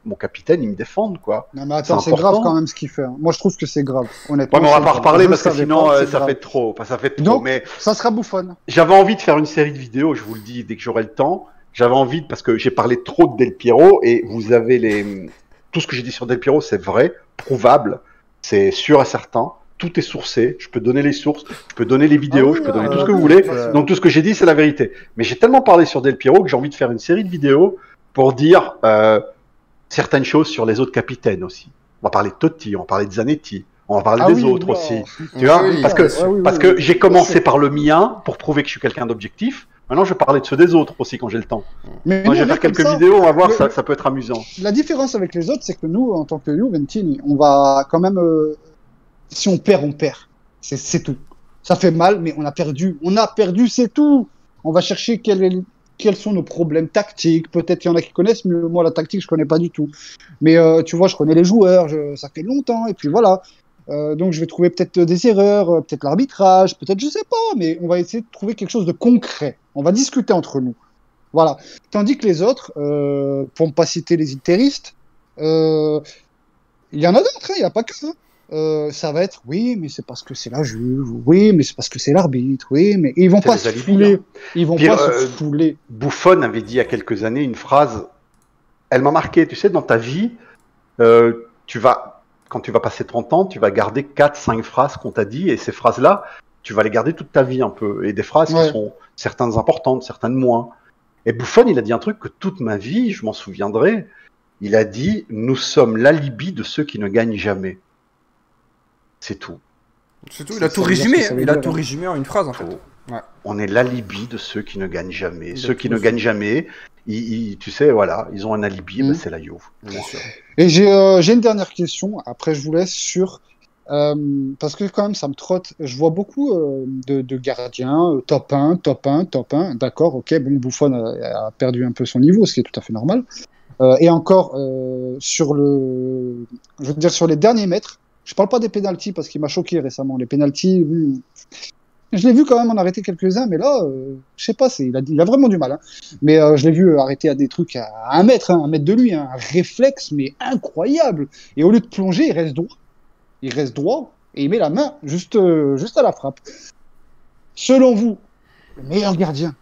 mon capitaine, il me défende, quoi. Non, mais attends, c'est grave quand même ce qu'il fait. Hein. Moi, je trouve que c'est grave, honnêtement. Ouais, mais on va pas reparler parce que sinon, ça fait trop. Ça fait trop. Donc, mais ça sera bouffonne. J'avais envie de faire une série de vidéos, je vous le dis, dès que j'aurai le temps. j'avais envie, parce que j'ai parlé trop de Del Piero, et vous avez tout ce que j'ai dit sur Del Piero, c'est vrai, prouvable, c'est sûr et certain. Tout est sourcé, je peux donner les sources, je peux donner les vidéos, je peux donner tout ce que vous voulez. Donc tout ce que j'ai dit, c'est la vérité. Mais j'ai tellement parlé sur Del Piero que j'ai envie de faire une série de vidéos pour dire certaines choses sur les autres capitaines aussi. On va parler de Totti, on va parler de Zanetti, on va parler des autres aussi. Tu vois, parce que j'ai commencé par le mien pour prouver que je suis quelqu'un d'objectif. Maintenant, je vais parler de ceux des autres aussi quand j'ai le temps. Mais moi, je vais faire quelques vidéos, on va voir, ça peut être amusant. La différence avec les autres, c'est que nous, en tant que Juventini, on va quand même... si on perd, on perd. C'est tout. Ça fait mal, mais on a perdu. On a perdu, c'est tout. On va chercher quels sont nos problèmes tactiques. Peut-être qu'il y en a qui connaissent, mais moi, la tactique, je connais pas du tout. Mais tu vois, je connais les joueurs, ça fait longtemps, et puis voilà. Donc, je vais trouver peut-être des erreurs, peut-être l'arbitrage, peut-être, je sais pas, mais on va essayer de trouver quelque chose de concret. On va discuter entre nous. Voilà. Tandis que les autres, pour ne pas citer les interistes, il y en a d'autres, il n'y a pas que ça. Ça va être oui, mais c'est parce que c'est la Juve, oui, mais c'est parce que c'est l'arbitre, oui, mais ils vont pas se fouler. Ils vont pas se fouler. Buffon avait dit il y a quelques années une phrase, elle m'a marqué, tu sais, dans ta vie, quand tu vas passer 30 ans, tu vas garder 4-5 phrases qu'on t'a dit, et ces phrases-là, tu vas les garder toute ta vie un peu, et des phrases qui sont certaines importantes, certaines moins. Et Buffon, il a dit un truc que toute ma vie, je m'en souviendrai, il a dit « Nous sommes l'alibi de ceux qui ne gagnent jamais ». C'est tout. C'est tout. Il a tout résumé. Il a tout résumé en une phrase en fait. Ouais. On est l'alibi de ceux qui ne gagnent jamais. Ceux qui ne gagnent jamais, tu sais, voilà, ils ont un alibi, ben c'est la Juve. Bien sûr. Et j'ai une dernière question. Après, je vous laisse sur parce que quand même, ça me trotte. Je vois beaucoup de gardiens top 1. D'accord, ok. Bon, Buffon a perdu un peu son niveau, ce qui est tout à fait normal. Et encore sur les derniers mètres. Je parle pas des pénaltys parce qu'il m'a choqué récemment. Les pénaltys, je l'ai vu quand même en arrêter quelques-uns, mais là, je sais pas, il a vraiment du mal. Hein. Mais je l'ai vu arrêter à des trucs à 1 mètre, hein, 1 mètre de lui, hein, un réflexe, mais incroyable. Et au lieu de plonger, il reste droit. Il reste droit et il met la main juste à la frappe. Selon vous, le meilleur gardien,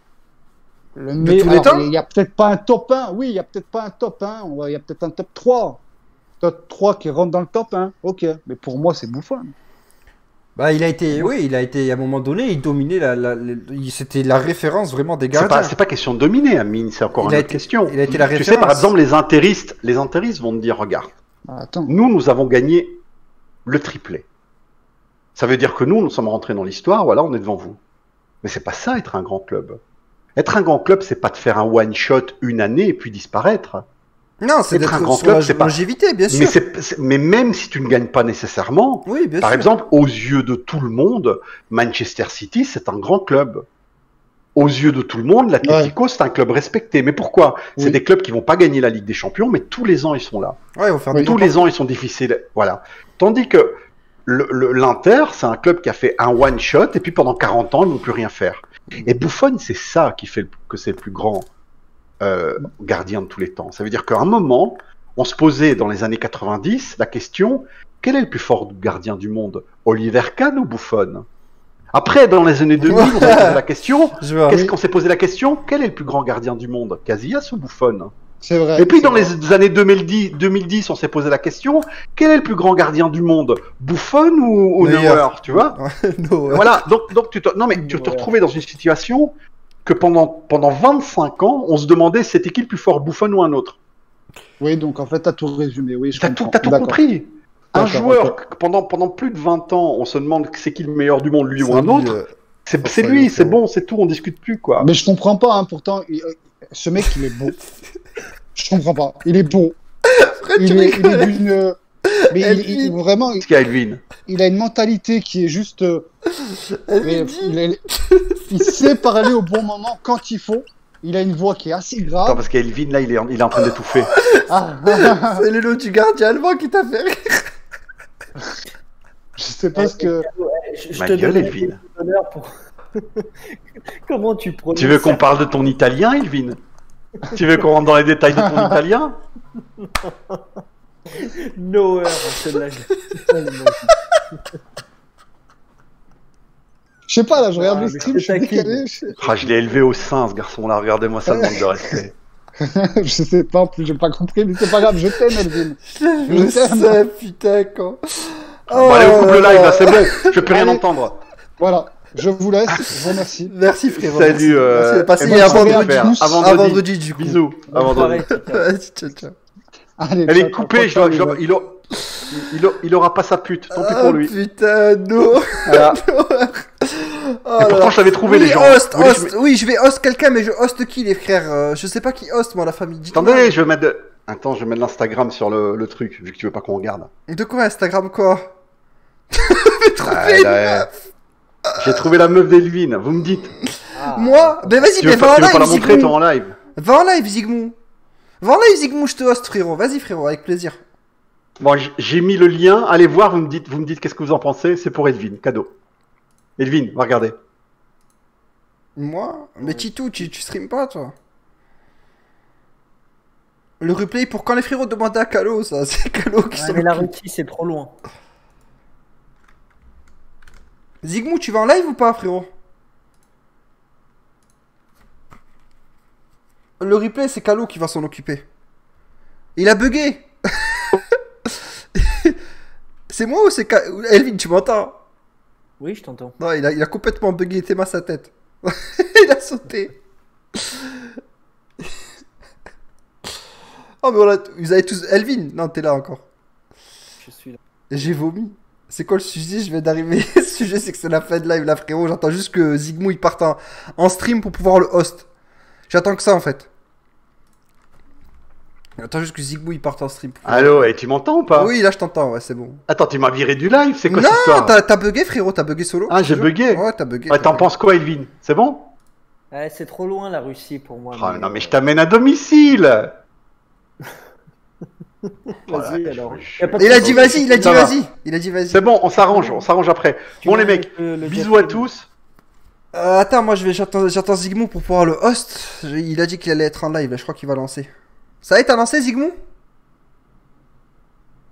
il y a peut-être pas un top 1. Oui, il y a peut-être pas un top 1. Il y a peut-être un top 3. Top 3 qui rentre dans le top 1, ok, mais pour moi c'est Buffon. Bah, il a été à un moment donné, il dominait c'était la référence vraiment des gardiens. C'est pas question de dominer, Amine, c'est encore une autre question. Il a été la référence. Tu sais, par exemple, les interistes vont te dire, regarde, nous avons gagné le triplé. Ça veut dire que nous sommes rentrés dans l'histoire, voilà, on est devant vous. Mais c'est pas ça, être un grand club. Être un grand club, c'est pas de faire un one-shot une année et puis disparaître. Non, c'est d'être un grand club, c'est pas longévité, bien sûr. Mais même si tu ne gagnes pas nécessairement, par exemple, aux yeux de tout le monde, Manchester City, c'est un grand club. Aux yeux de tout le monde, l'Atlético, c'est un club respecté. Mais pourquoi ? C'est des clubs qui vont pas gagner la Ligue des Champions, mais tous les ans, ils sont là. Tous les ans, ils sont difficiles. Voilà. Tandis que l'Inter, c'est un club qui a fait un one-shot, et puis pendant 40 ans, ils ne vont plus rien faire. Et Buffon, c'est ça qui fait que c'est le plus grand gardien de tous les temps. Ça veut dire qu'à un moment, on se posait dans les années 90 la question, quel est le plus fort gardien du monde ? Oliver Kahn ou Buffon ? Après, dans les années 2000, on s'est posé la question, qu'est-ce qu'on s'est posé la question ? Quel est le plus grand gardien du monde ? Casillas ou Buffon ? C'est vrai. Et puis dans les années 2010, on s'est posé la question, quel est le plus grand gardien du monde ? Buffon ou Neuer, tu vois ? Voilà, donc tu te retrouvais dans une situation que pendant 25 ans, on se demandait c'était qui le plus fort, Buffon ou un autre. Oui, donc en fait, tu as tout résumé. Oui, t'as tout compris. Un joueur, pendant plus de 20 ans, on se demande c'est qui le meilleur du monde, lui ou un autre. C'est lui, c'est bon, c'est tout, on discute plus, quoi. Mais je comprends pas, hein, pourtant, ce mec, il est beau. Je comprends pas. Il est beau. Il est d'une... Mais il vraiment... Qu'est-ce qu'il y a, Elvin ? Il a une mentalité qui est juste... il sait parler au bon moment, quand il faut. Il a une voix qui est assez grave. Attends, parce qu'Elvin, là, il est en train d'étouffer. C'est le lot du gardien allemand qui t'a fait rire. Je sais pas ce que... Je te donne Elvin. Comment tu prononces? Tu veux qu'on parle de ton italien, Elvin? Tu veux qu'on rentre dans les détails de ton italien? Neuer, celle-là. Je sais pas, là, je regarde le mais stream, je suis décalé. Je l'ai élevé au sein, ce garçon-là. Regardez-moi ça, le manque de respect. Je sais pas en plus, j'ai pas compris, mais c'est pas grave, je t'aime, Elvin. Je sais, putain, quand. Bon, allez, on coupe le live, là, c'est bon. Je peux rien entendre. Voilà, je vous laisse, je vous remercie. Merci, frérot. Salut. Merci. Passez bonne à soirée à vendredi. tous. À vendredi, du coup. Bisous. À vendredi. Vas-y, ciao, ciao. Allez, Elle ciao, est coupée, ciao, ciao, il aura pas sa pute, tant pis pour lui. Putain, non. Voilà. Oh Et là pourtant, là. je l'avais trouvé, Oui, les gens. host, Vous voulez que host. Oui, je vais host quelqu'un, mais je host qui, les frères? Je sais pas qui host, moi, la famille. Dites-moi. Attendez, je vais mettre Attends, je vais mettre l'Instagram sur le truc, vu que tu veux pas qu'on regarde. De quoi, Instagram, quoi? J'ai trouvé la meuf d'Elvin, vous me dites. Moi? Ben vas-y, Tu veux va en pas la live, montrer, toi, Zigmou. en live? Va en live, Zigmou. Va en live, Zigmou, je te host, frérot. Vas-y, frérot, avec plaisir. Bon, j'ai mis le lien, allez voir, vous me dites qu'est-ce que vous en pensez, c'est pour Elvin, cadeau. Elvin, va regarder. Moi? Mais Titou, tu stream pas, toi? Le replay, pour quand les frérots demandaient à Calo, ça, c'est Calo qui s'en Mais la occupe. Russie, c'est trop loin. Zigmou, tu vas en live ou pas, frérot? Le replay, c'est Calo qui va s'en occuper. Il a bugué. C'est moi ou c'est Elvin, tu m'entends? Oui, je t'entends. Non, il a complètement bugué, t'es ma sa tête. Il a sauté. Oh, mais voilà, vous avez tous. Elvin, non, t'es là encore. Je suis là. J'ai vomi. C'est quoi le sujet? Je viens d'arriver. Le sujet, c'est que c'est la fin de live, là, frérot. J'attends juste que Zigmou il parte en stream pour pouvoir le host. J'attends que ça, en fait. J'attends juste que Zigmou il parte en stream. Allô, et tu m'entends ou pas? Oui, là, je t'entends, ouais, c'est bon. Attends, tu m'as viré du live, c'est quoi Non, cette histoire? t'as bugué, frérot, t'as bugué solo. Ah, j'ai bugué. Ouais, t'as bugué. Ouais, t'en penses quoi, Elvin? C'est bon? Ouais, c'est trop loin la Russie pour moi. Oh, non, mais je t'amène à domicile. Vas-y alors. Il a dit vas-y, il a dit Ça va. vas-y. Il a dit vas-y. C'est bon, on s'arrange après. Tu Bon, vois, les mecs, le bisous à Jet tous. Attends, moi j'attends Zigmou pour pouvoir le host. Il a dit qu'il allait être en live, là, je crois qu'il va lancer. Ça y est, t'as lancé Zigmou?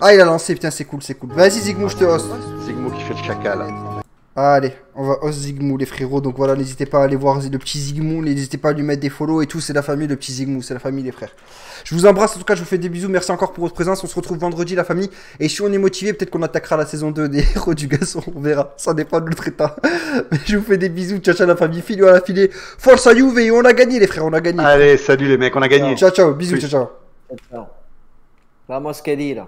Ah, il a lancé, putain, c'est cool, c'est cool. Vas-y Zigmou, je te host. Zigmou qui fait le chacal. Allez, on va host Zigmou, les frérots. Donc voilà, n'hésitez pas à aller voir le petit Zigmou, n'hésitez pas à lui mettre des follow et tout. C'est la famille, le petit Zigmou, c'est la famille, les frères. Je vous embrasse, en tout cas, je vous fais des bisous. Merci encore pour votre présence. On se retrouve vendredi, la famille. Et si on est motivé, peut-être qu'on attaquera la saison 2 des héros du gazon. On verra, ça dépend de notre état. Mais je vous fais des bisous. Ciao, ciao, la famille. Filio à la filée. Forza Juve, et on a gagné, les frères, on a gagné. Allez, salut les mecs, on a gagné. Ciao, ciao, bisous, Oui. ciao, ciao. Ciao. Vamos, querida.